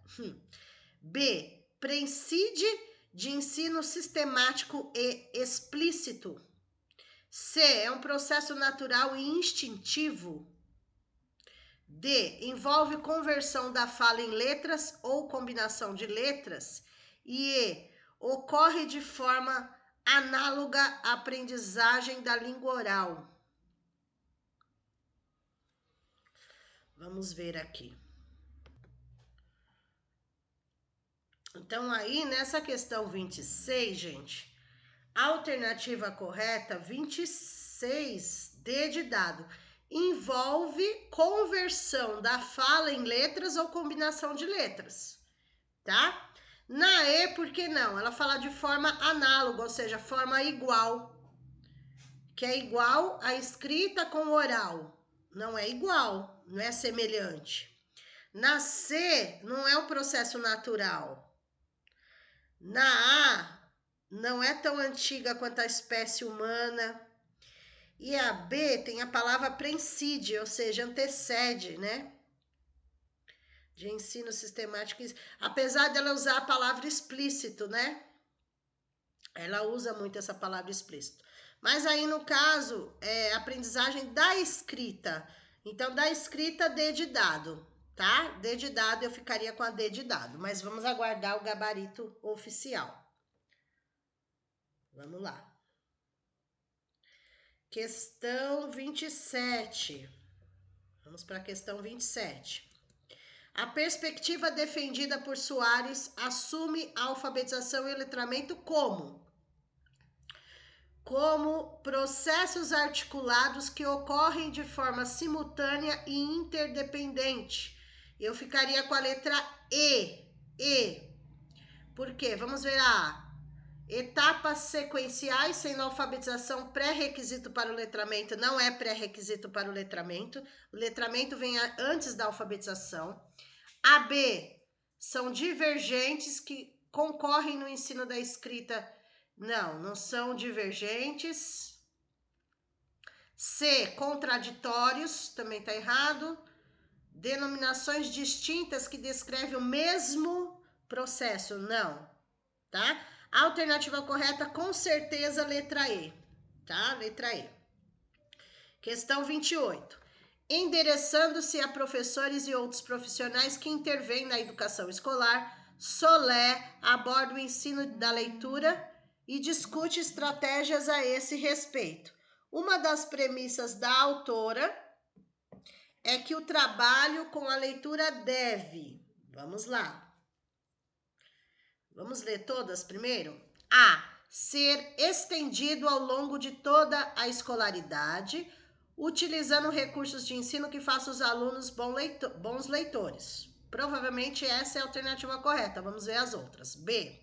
B. Prescinde de ensino sistemático e explícito. C. É um processo natural e instintivo. D. Envolve conversão da fala em letras ou combinação de letras. E E. Ocorre de forma análoga à aprendizagem da língua oral. Vamos ver aqui. Então, aí, nessa questão 26, gente, a alternativa correta, 26, D de dado, envolve conversão da fala em letras ou combinação de letras, tá? Na E, por que não? Ela fala de forma análoga, ou seja, forma igual, que é igual a escrita com oral. Não é igual, não é semelhante. Na C, não é um processo natural. Na A, não é tão antiga quanto a espécie humana. E a B tem a palavra prescinde, ou seja, antecede, né? De ensino sistemático. Apesar dela usar a palavra explícito, né? Ela usa muito essa palavra explícito. Mas aí, no caso, é aprendizagem da escrita. Então, da escrita, D de dado, tá? D de dado, eu ficaria com a D de dado. Mas vamos aguardar o gabarito oficial. Vamos lá. Questão 27. Vamos para a questão 27. A perspectiva defendida por Soares assume a alfabetização e o letramento como processos articulados que ocorrem de forma simultânea e interdependente. Eu ficaria com a letra E. Por quê? Vamos ver a A. Etapas sequenciais, sendo a alfabetização pré-requisito para o letramento, não é pré-requisito para o letramento. O letramento vem antes da alfabetização. A, B, são divergentes que concorrem no ensino da escrita. Não são divergentes. C, contraditórios, também está errado. Denominações distintas que descrevem o mesmo processo, não, tá? A alternativa correta, com certeza, letra E, tá? Letra E. Questão 28. Endereçando-se a professores e outros profissionais que intervêm na educação escolar, Solé aborda o ensino da leitura e discute estratégias a esse respeito. Uma das premissas da autora é que o trabalho com a leitura deve... Vamos lá. Vamos ler todas primeiro? A. Ser estendido ao longo de toda a escolaridade, utilizando recursos de ensino que façam os alunos bons leitores. Provavelmente essa é a alternativa correta. Vamos ver as outras. B.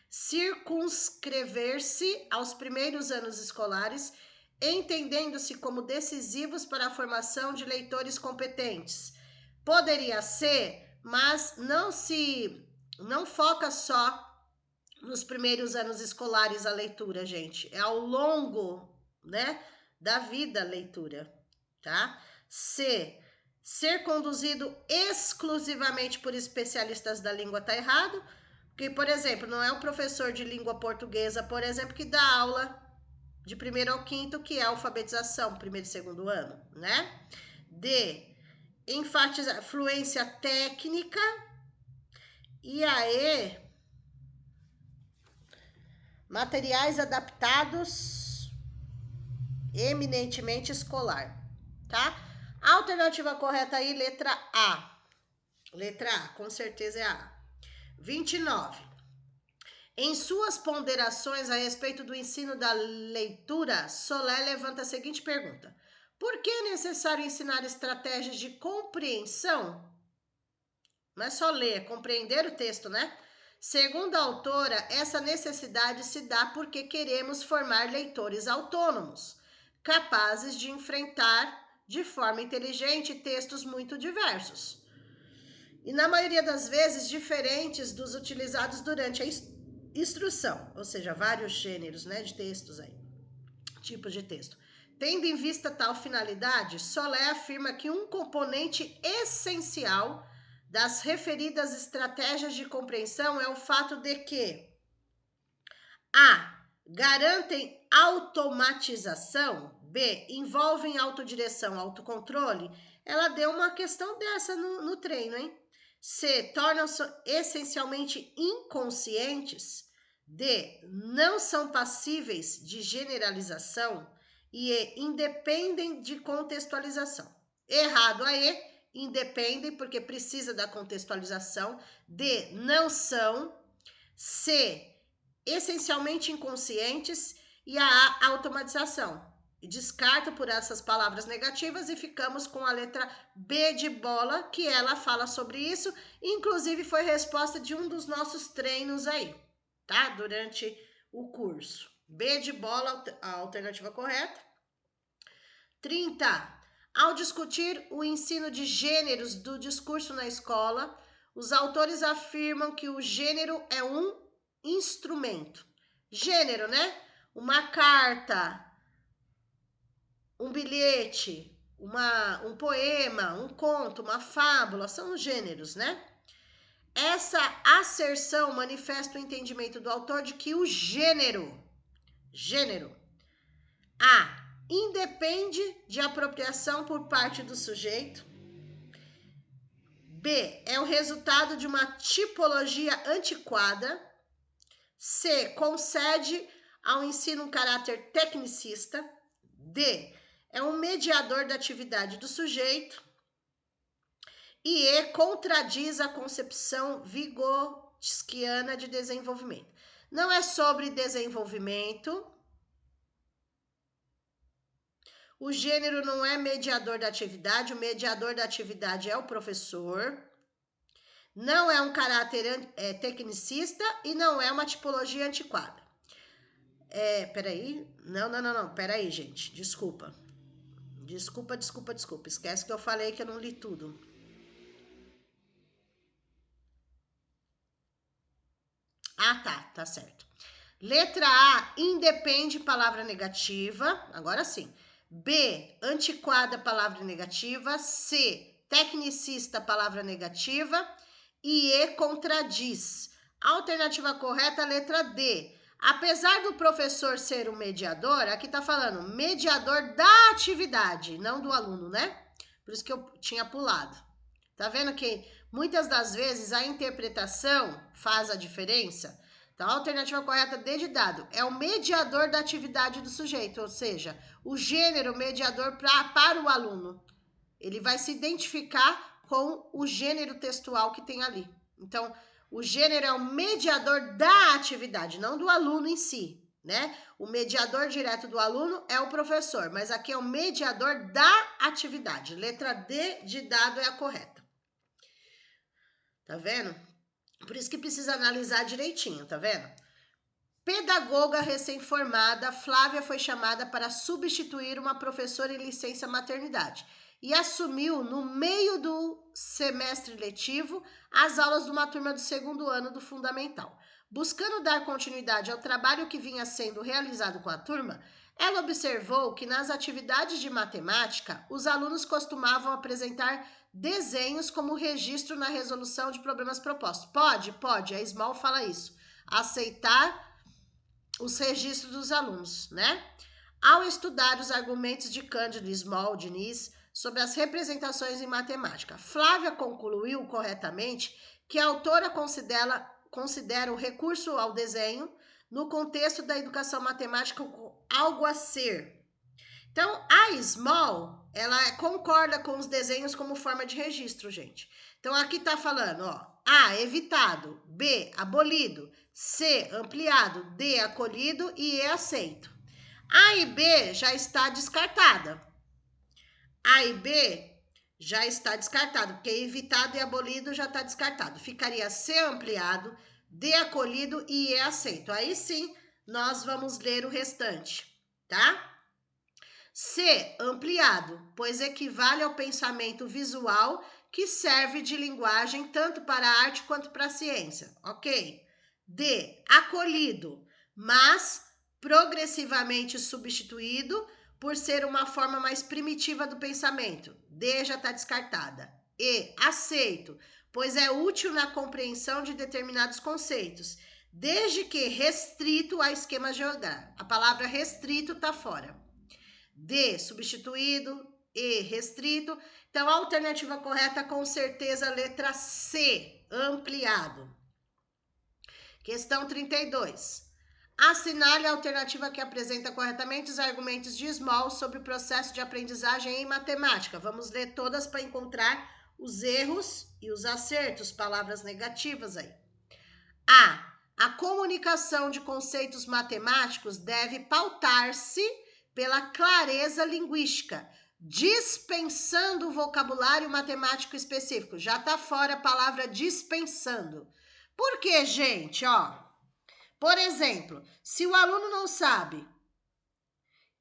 Circunscrever-se aos primeiros anos escolares, entendendo-se como decisivos para a formação de leitores competentes. Poderia ser, mas não foca só nos primeiros anos escolares a leitura, gente. É ao longo, né, da vida a leitura, tá? C. Ser conduzido exclusivamente por especialistas da língua tá errado. Porque, por exemplo, não é um professor de língua portuguesa, por exemplo, que dá aula de 1º ao 5º, que é a alfabetização, 1º e 2º ano, né? D. Enfatizar fluência técnica. E aí, materiais adaptados, eminentemente escolar, tá? A alternativa correta aí, letra A. Letra A, com certeza é a 29. Em suas ponderações a respeito do ensino da leitura, Solé levanta a seguinte pergunta: por que é necessário ensinar estratégias de compreensão? Não é só ler, é compreender o texto, né? Segundo a autora, essa necessidade se dá porque queremos formar leitores autônomos, capazes de enfrentar de forma inteligente textos muito diversos. E na maioria das vezes diferentes dos utilizados durante a instrução, ou seja, vários gêneros, né, de textos aí, tipos de texto. Tendo em vista tal finalidade, Solé afirma que um componente essencial das referidas estratégias de compreensão é o fato de que A. Garantem automatização, B. Envolvem autodireção, autocontrole. Ela deu uma questão dessa no treino, hein? C. Tornam-se essencialmente inconscientes. D. Não são passíveis de generalização. E E. Independem de contextualização. Errado a E. Independem porque precisa da contextualização. D. Não são. C. Essencialmente inconscientes. E a automatização. E descarta por essas palavras negativas e ficamos com a letra B de bola, que ela fala sobre isso. Inclusive foi resposta de um dos nossos treinos aí, tá? Durante o curso. B de bola, a alternativa correta. 30. Ao discutir o ensino de gêneros do discurso na escola, os autores afirmam que o gênero é um instrumento. Gênero, né? Uma carta, um bilhete, um poema, um conto, uma fábula, são os gêneros, né? Essa asserção manifesta o entendimento do autor de que o gênero, A, independe de apropriação por parte do sujeito. B, é o resultado de uma tipologia antiquada. C, concede ao ensino um caráter tecnicista. D, é um mediador da atividade do sujeito. E E, contradiz a concepção vigotskiana de desenvolvimento. Não é sobre desenvolvimento. O gênero não é mediador da atividade, o mediador da atividade é o professor. Não é um caráter tecnicista e não é uma tipologia antiquada. Peraí. Não. Peraí, gente. Desculpa. Desculpa. Esquece que eu falei que eu não li tudo. Ah, tá certo. Letra A, independe, palavra negativa. Agora sim. B, antiquada, palavra negativa. C, tecnicista, palavra negativa. E E, contradiz. Alternativa correta, letra D. Apesar do professor ser o mediador, aqui tá falando mediador da atividade, não do aluno, né? Por isso que eu tinha pulado. Tá vendo que muitas das vezes a interpretação faz a diferença? Então, a alternativa correta D de dado é o mediador da atividade do sujeito, ou seja, o gênero mediador para o aluno. Ele vai se identificar com o gênero textual que tem ali. Então, o gênero é o mediador da atividade, não do aluno em si, né? O mediador direto do aluno é o professor, mas aqui é o mediador da atividade. Letra D de dado é a correta. Tá vendo? Por isso que precisa analisar direitinho, tá vendo? Pedagoga recém-formada, Flávia foi chamada para substituir uma professora em licença maternidade e assumiu, no meio do semestre letivo, as aulas de uma turma do segundo ano do Fundamental. Buscando dar continuidade ao trabalho que vinha sendo realizado com a turma, ela observou que nas atividades de matemática, os alunos costumavam apresentar desenhos como registro na resolução de problemas propostos. Pode, a Small fala isso. Aceitar os registros dos alunos, né? Ao estudar os argumentos de Cândido Small Diniz sobre as representações em matemática, Flávia concluiu corretamente que a autora considera o recurso ao desenho no contexto da educação matemática algo a ser. Então, a Small, ela concorda com os desenhos como forma de registro, gente. Então, aqui tá falando, ó, A, evitado, B, abolido, C, ampliado, D, acolhido e E, aceito. A e B já está descartada. A e B já está descartado, porque evitado e abolido já está descartado. Ficaria C, ampliado, D, acolhido e E, aceito. Aí sim, nós vamos ler o restante, tá? C, ampliado, pois equivale ao pensamento visual que serve de linguagem tanto para a arte quanto para a ciência, ok? D, acolhido, mas progressivamente substituído por ser uma forma mais primitiva do pensamento. D já está descartada. E, aceito, pois é útil na compreensão de determinados conceitos, desde que restrito a esquema geográfico. A palavra restrito está fora. D, substituído. E, restrito. Então, a alternativa correta, com certeza, letra C, ampliado. Questão 32. Assinale a alternativa que apresenta corretamente os argumentos de Small sobre o processo de aprendizagem em matemática. Vamos ler todas para encontrar os erros e os acertos, palavras negativas aí. A comunicação de conceitos matemáticos deve pautar-se pela clareza linguística, dispensando o vocabulário matemático específico. Já está fora a palavra dispensando. Por quê, gente? Por exemplo, se o aluno não sabe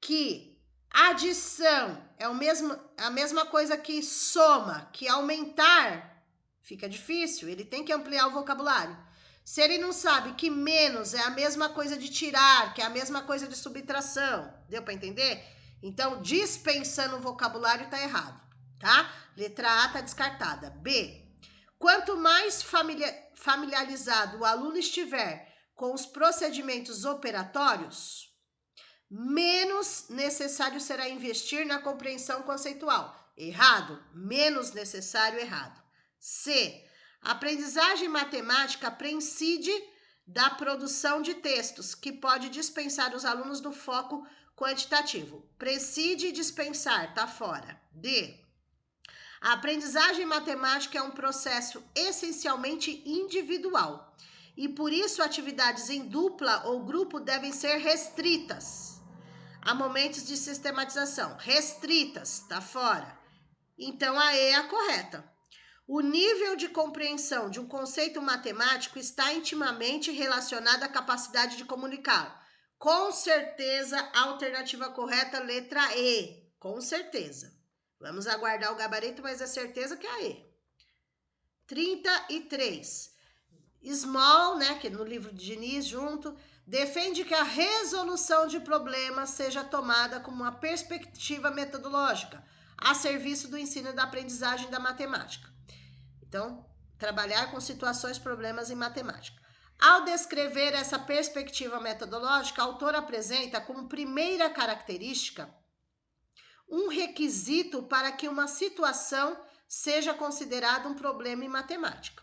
que adição é a mesma coisa que soma, que aumentar, fica difícil, ele tem que ampliar o vocabulário. Se ele não sabe que menos é a mesma coisa de tirar, que é a mesma coisa de subtração, deu para entender? Então, dispensando o vocabulário está errado, tá? Letra A está descartada. B, quanto mais familiarizado o aluno estiver com os procedimentos operatórios, menos necessário será investir na compreensão conceitual. Errado. Menos necessário, errado. C, a aprendizagem matemática prescinde da produção de textos, que pode dispensar os alunos do foco quantitativo. Prescinde e dispensar, tá fora. D, a aprendizagem matemática é um processo essencialmente individual e por isso atividades em dupla ou grupo devem ser restritas. Há momentos de sistematização. Restritas, tá fora. Então a E é a correta. O nível de compreensão de um conceito matemático está intimamente relacionado à capacidade de comunicar. Com certeza, a alternativa correta, letra E. Com certeza. Vamos aguardar o gabarito, mas é certeza que é a E. 33. Small, né, que no livro de Diniz, junto, defende que a resolução de problemas seja tomada como uma perspectiva metodológica a serviço do ensino e da aprendizagem da matemática. Então, trabalhar com situações, problemas em matemática. Ao descrever essa perspectiva metodológica, a autora apresenta como primeira característica um requisito para que uma situação seja considerada um problema em matemática.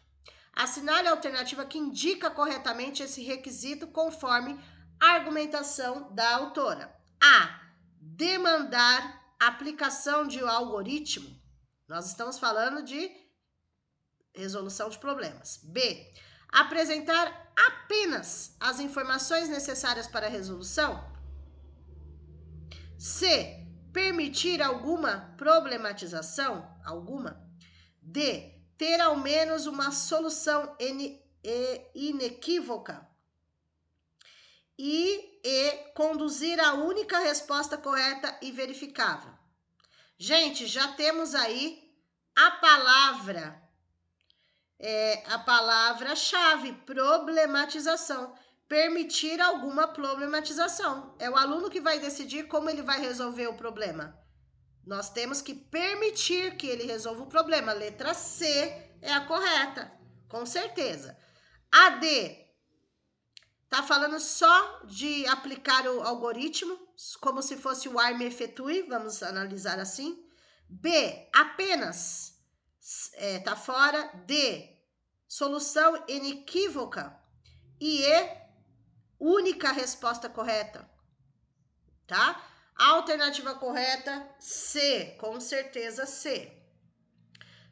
Assinale a alternativa que indica corretamente esse requisito conforme a argumentação da autora. A, demandar aplicação de um algoritmo. Nós estamos falando de resolução de problemas. B, apresentar apenas as informações necessárias para a resolução. C, permitir alguma problematização, D, ter ao menos uma solução inequívoca. E conduzir a única resposta correta e verificável. Gente, já temos aí a palavra-chave, problematização. Permitir alguma problematização. É o aluno que vai decidir como ele vai resolver o problema. Nós temos que permitir que ele resolva o problema. Letra C é a correta, com certeza. A D está falando só de aplicar o algoritmo, como se fosse o arme efetue, vamos analisar assim. B, apenas, está fora. D, solução inequívoca. E E, única resposta correta, tá? A alternativa correta, C, com certeza C.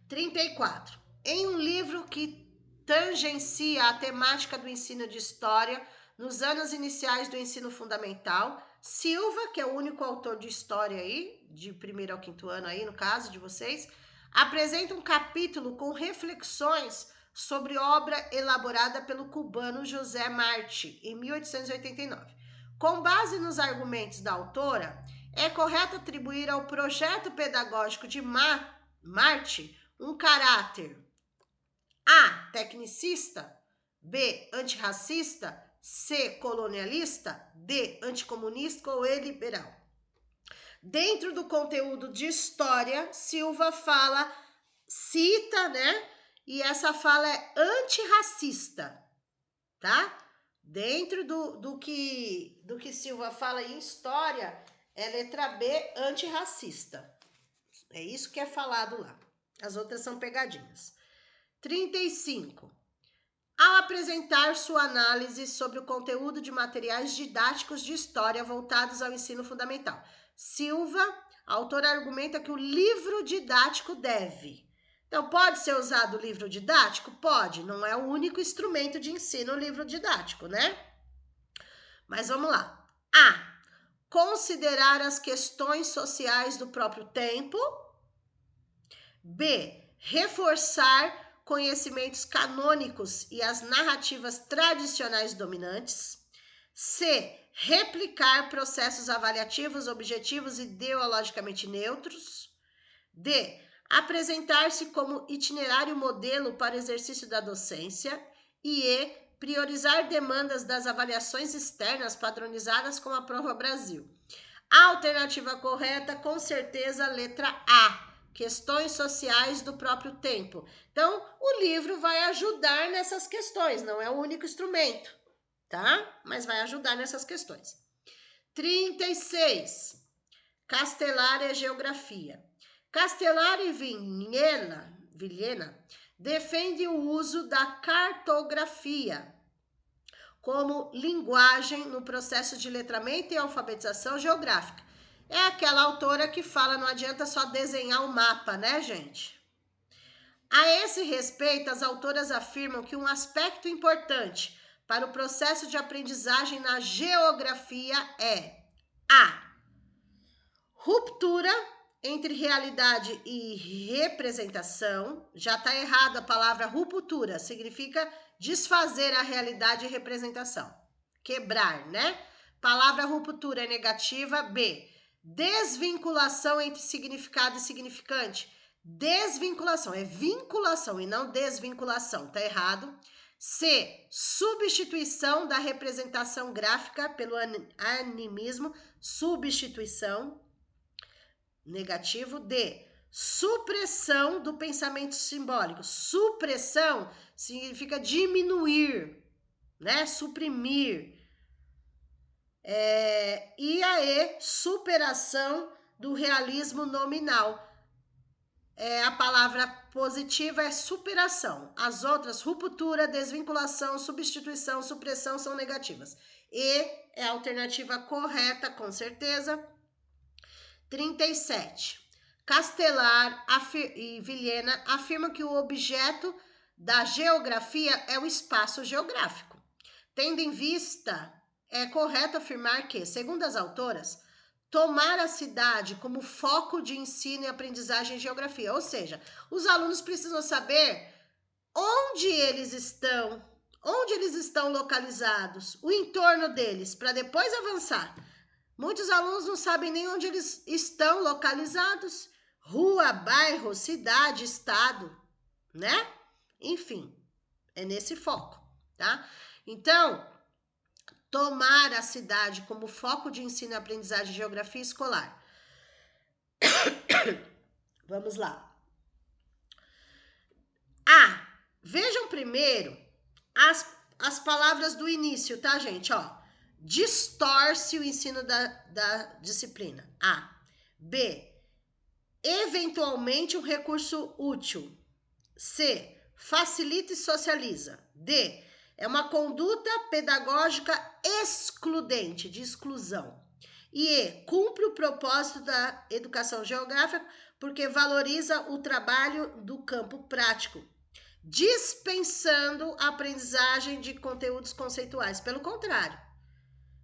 34. Em um livro que tangencia a temática do ensino de história nos anos iniciais do ensino fundamental, Silva, que é o único autor de história aí, de 1º ao 5º ano aí, no caso de vocês, apresenta um capítulo com reflexões sobre obra elaborada pelo cubano José Marti, em 1889. Com base nos argumentos da autora, é correto atribuir ao projeto pedagógico de Marti um caráter A. Tecnicista, B. Antirracista, C. Colonialista, D. Anticomunista ou E. Liberal. Dentro do conteúdo de história, Silva cita, né? E essa fala é antirracista, tá? Dentro do que Silva fala em história, é letra B, antirracista. É isso que é falado lá. As outras são pegadinhas. 35. Ao apresentar sua análise sobre o conteúdo de materiais didáticos de história voltados ao ensino fundamental, Silva, a autora, argumenta que o livro didático deve. Então, pode ser usado o livro didático? Pode, não é o único instrumento de ensino o livro didático, né? Mas vamos lá. A. Considerar as questões sociais do próprio tempo. B. Reforçar conhecimentos canônicos e as narrativas tradicionais dominantes. C. Replicar processos avaliativos, objetivos e ideologicamente neutros. D. Apresentar-se como itinerário modelo para o exercício da docência. E E. Priorizar demandas das avaliações externas padronizadas como a Prova Brasil. A alternativa correta, com certeza, letra A. Questões sociais do próprio tempo. Então, o livro vai ajudar nessas questões, não é o único instrumento, tá? Mas vai ajudar nessas questões. 36. Castelar e Geografia. Castelar e Vilhena defendem o uso da cartografia como linguagem no processo de letramento e alfabetização geográfica. É aquela autora que fala, não adianta só desenhar o mapa, né, gente? A esse respeito, as autoras afirmam que um aspecto importante para o processo de aprendizagem na geografia é A. Ruptura entre realidade e representação. Já está errado a palavra ruptura, significa desfazer a realidade e representação. Quebrar, né? Palavra ruptura é negativa. B. Desvinculação entre significado e significante. Desvinculação, é vinculação e não desvinculação, tá errado. C. Substituição da representação gráfica pelo animismo, substituição, negativo. D. Supressão do pensamento simbólico. Supressão significa diminuir, né? Suprimir. E a E. Superação do realismo nominal. A palavra positiva é superação. As outras, ruptura, desvinculação, substituição, supressão, são negativas. E é a alternativa correta, com certeza. 37. Castelar e Vilhena afirmam que o objeto da geografia é o espaço geográfico. Tendo em vista, é correto afirmar que, segundo as autoras, tomar a cidade como foco de ensino e aprendizagem em geografia. Ou seja, os alunos precisam saber onde eles estão localizados, o entorno deles, para depois avançar. Muitos alunos não sabem nem onde eles estão localizados. Rua, bairro, cidade, estado, né? Enfim, é nesse foco, tá? Então, tomar a cidade como foco de ensino e aprendizagem de geografia escolar. Vamos lá. Vejam primeiro as palavras do início, tá, gente? Ó, distorce o ensino da disciplina. A. B. Eventualmente um recurso útil. C. Facilita e socializa. D. É uma conduta pedagógica excludente, de exclusão. E E. Cumpre o propósito da educação geográfica porque valoriza o trabalho do campo prático, dispensando a aprendizagem de conteúdos conceituais. Pelo contrário,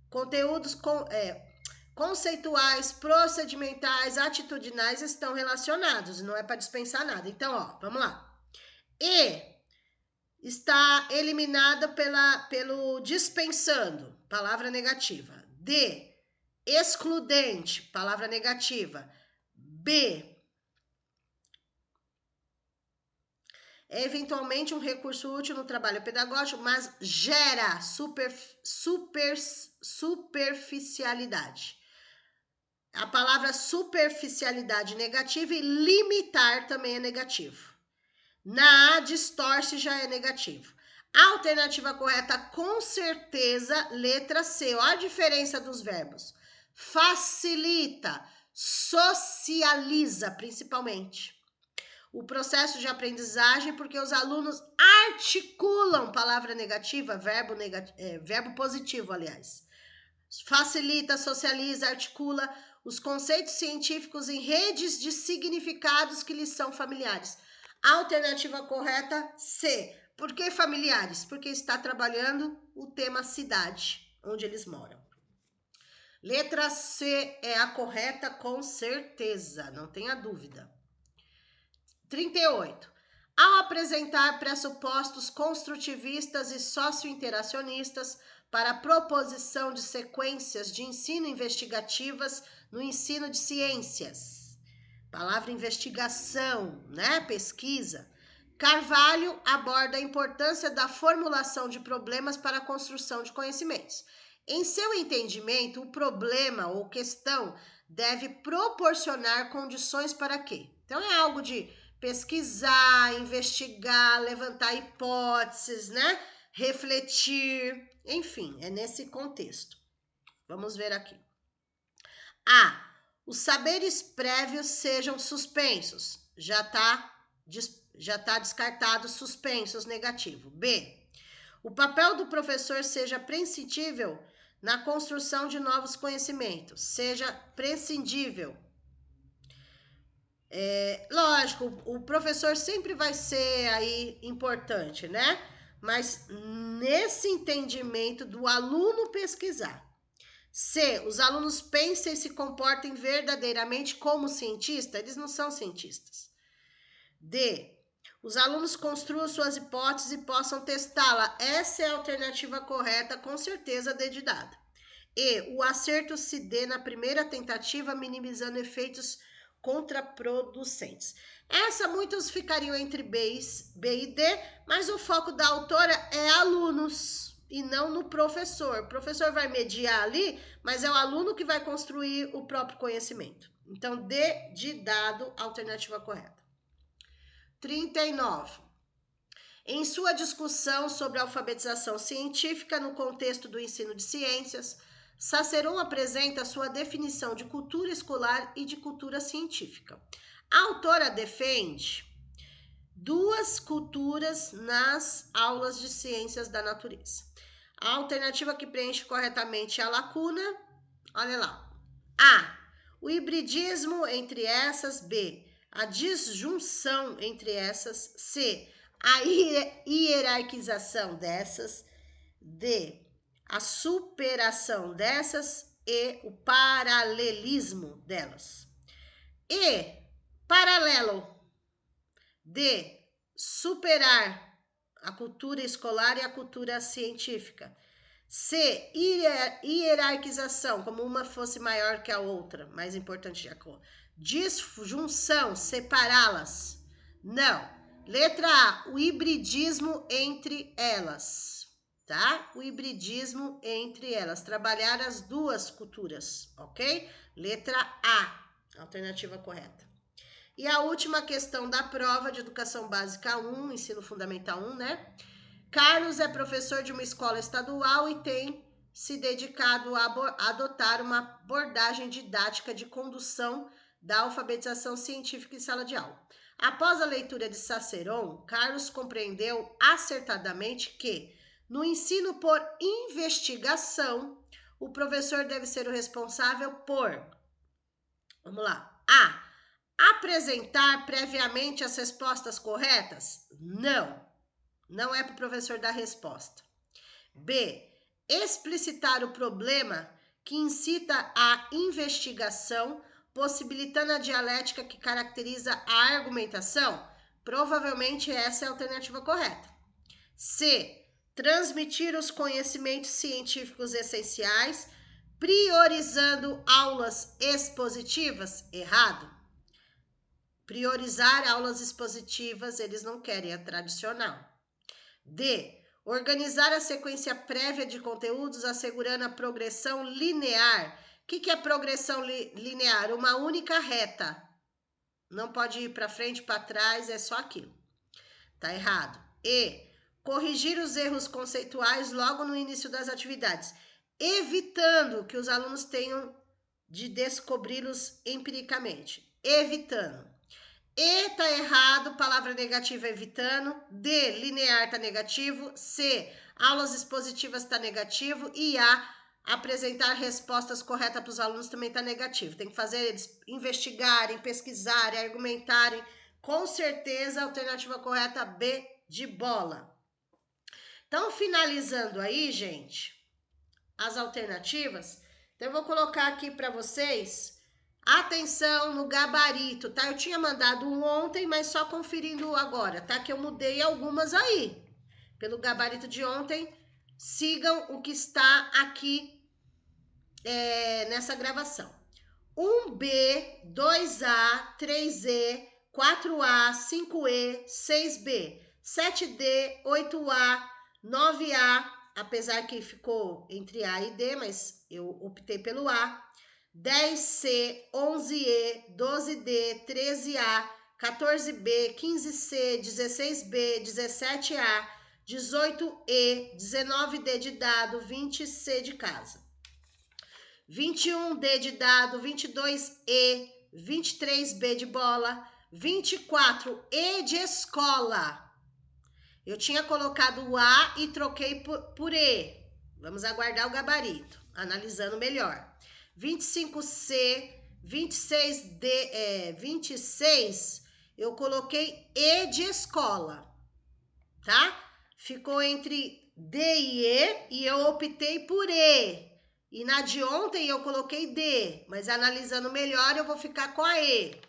conteúdos conceituais, procedimentais, atitudinais estão relacionados, não é para dispensar nada. Então, ó, vamos lá. E está eliminada pelo dispensando, palavra negativa. D, excludente, palavra negativa. B, é eventualmente um recurso útil no trabalho pedagógico, mas gera superficialidade. A palavra superficialidade negativa e limitar também é negativo. Na A, distorce já é negativo. A alternativa correta, com certeza, letra C. Olha a diferença dos verbos. Facilita, socializa, principalmente. O processo de aprendizagem, porque os alunos articulam palavra negativa, verbo positivo, aliás. Facilita, socializa, articula os conceitos científicos em redes de significados que lhes são familiares. Alternativa correta, C. Por que familiares? Porque está trabalhando o tema cidade, onde eles moram. Letra C é a correta com certeza, não tenha dúvida. 38. Ao apresentar pressupostos construtivistas e socio-interacionistas para a proposição de sequências de ensino investigativas no ensino de ciências. Palavra investigação, né? Pesquisa. Carvalho aborda a importância da formulação de problemas para a construção de conhecimentos. Em seu entendimento, o problema ou questão deve proporcionar condições para quê? Então, é algo de pesquisar, investigar, levantar hipóteses, né? Refletir, enfim, é nesse contexto. Vamos ver aqui. A. Os saberes prévios sejam suspensos. Já tá descartado suspensos, negativo. B. O papel do professor seja prescindível na construção de novos conhecimentos. Seja prescindível. Lógico, o professor sempre vai ser aí importante, né? Mas nesse entendimento do aluno pesquisar. C, os alunos pensem e se comportem verdadeiramente como cientistas, eles não são cientistas. D, os alunos construam suas hipóteses e possam testá-la. Essa é a alternativa correta, com certeza dedidada. E, o acerto se dê na primeira tentativa, minimizando efeitos contraproducentes. Essa muitos ficariam entre B e D, mas o foco da autora é alunos e não no professor. O professor vai mediar ali, mas é o aluno que vai construir o próprio conhecimento. Então, D de dado, alternativa correta. 39. Em sua discussão sobre a alfabetização científica no contexto do ensino de ciências, Cicerón apresenta sua definição de cultura escolar e de cultura científica. A autora defende duas culturas nas aulas de ciências da natureza. A alternativa que preenche corretamente a lacuna, olha lá. A. O hibridismo entre essas. B. A disjunção entre essas. C. A hierarquização dessas. D. A superação dessas e o paralelismo delas. E, paralelo. D, superar a cultura escolar e a cultura científica. C, hierarquização, como uma fosse maior que a outra, mais importante que a outra. Disjunção, separá-las. Não. Letra A, o hibridismo entre elas. Tá? O hibridismo entre elas, trabalhar as duas culturas, ok? Letra A, alternativa correta. E a última questão da prova de Educação Básica 1, Ensino Fundamental 1, né? Carlos é professor de uma escola estadual e tem se dedicado a adotar uma abordagem didática de condução da alfabetização científica em sala de aula. Após a leitura de Cicerón, Carlos compreendeu acertadamente que no ensino por investigação, o professor deve ser o responsável por, vamos lá, A, apresentar previamente as respostas corretas? Não é para o professor dar resposta. B, explicitar o problema que incita a investigação, possibilitando a dialética que caracteriza a argumentação? Provavelmente essa é a alternativa correta. C. Transmitir os conhecimentos científicos essenciais, priorizando aulas expositivas? Errado. Priorizar aulas expositivas, eles não querem, é tradicional. D. Organizar a sequência prévia de conteúdos, assegurando a progressão linear. O que é progressão linear? Uma única reta. Não pode ir para frente, para trás, é só aquilo. Tá errado. E. Corrigir os erros conceituais logo no início das atividades, evitando que os alunos tenham de descobri-los empiricamente. Evitando. E tá errado, palavra negativa evitando. D, linear tá negativo. C, aulas expositivas tá negativo. E A, apresentar respostas corretas para os alunos também tá negativo. Tem que fazer eles investigarem, pesquisarem, argumentarem. Com certeza, a alternativa correta B, de bola. Então, finalizando aí, gente, as alternativas. Então, eu vou colocar aqui para vocês... Atenção no gabarito, tá? Eu tinha mandado um ontem, mas só conferindo agora, tá? Que eu mudei algumas aí. Pelo gabarito de ontem, sigam o que está aqui nessa gravação. 1B, 2A, 3E, 4A, 5E, 6B, 7D, 8A, 9A, apesar que ficou entre A e D, mas eu optei pelo A. 10C, 11E, 12D, 13A, 14B, 15C, 16B, 17A, 18E, 19D de dado, 20C de casa. 21D de dado, 22E, 23B de bola, 24E de escola. Eu tinha colocado o A e troquei por E. Vamos aguardar o gabarito, analisando melhor. 25C, 26D, 26, eu coloquei E de escola, tá? Ficou entre D e E eu optei por E. E na de ontem eu coloquei D, mas analisando melhor eu vou ficar com a E.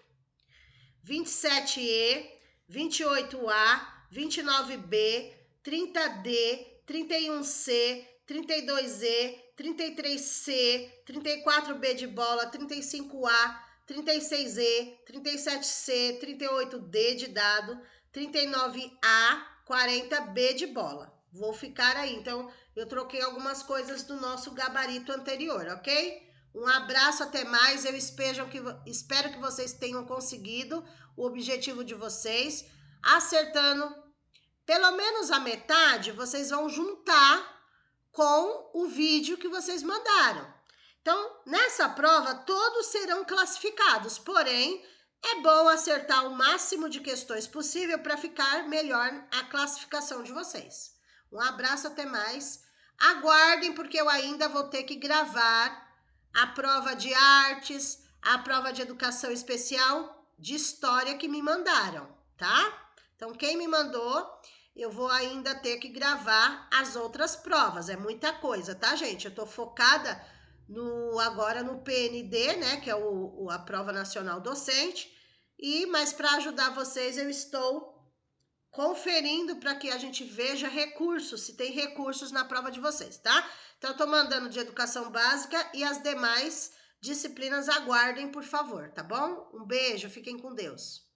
27E, 28A, 29B, 30D, 31C, 32E, 33C, 34B de bola, 35A, 36E, 37C, 38D de dado, 39A, 40B de bola. Vou ficar aí. Então, eu troquei algumas coisas do nosso gabarito anterior, ok? Um abraço, até mais. Eu espero que vocês tenham conseguido o objetivo de vocês. Acertando pelo menos a metade, vocês vão juntar com o vídeo que vocês mandaram. Então, nessa prova, todos serão classificados, porém, é bom acertar o máximo de questões possível para ficar melhor a classificação de vocês. Um abraço, até mais. Aguardem, porque eu ainda vou ter que gravar a prova de artes, a prova de educação especial, de história que me mandaram, tá? Então, quem me mandou, eu vou ainda ter que gravar as outras provas. É muita coisa, tá, gente? Eu tô focada agora no PND, né, que é a Prova Nacional Docente, mas para ajudar vocês eu estou conferindo para que a gente veja recursos, se tem recursos na prova de vocês, tá? Então, eu tô mandando de educação básica e as demais disciplinas aguardem, por favor, tá bom? Um beijo, fiquem com Deus.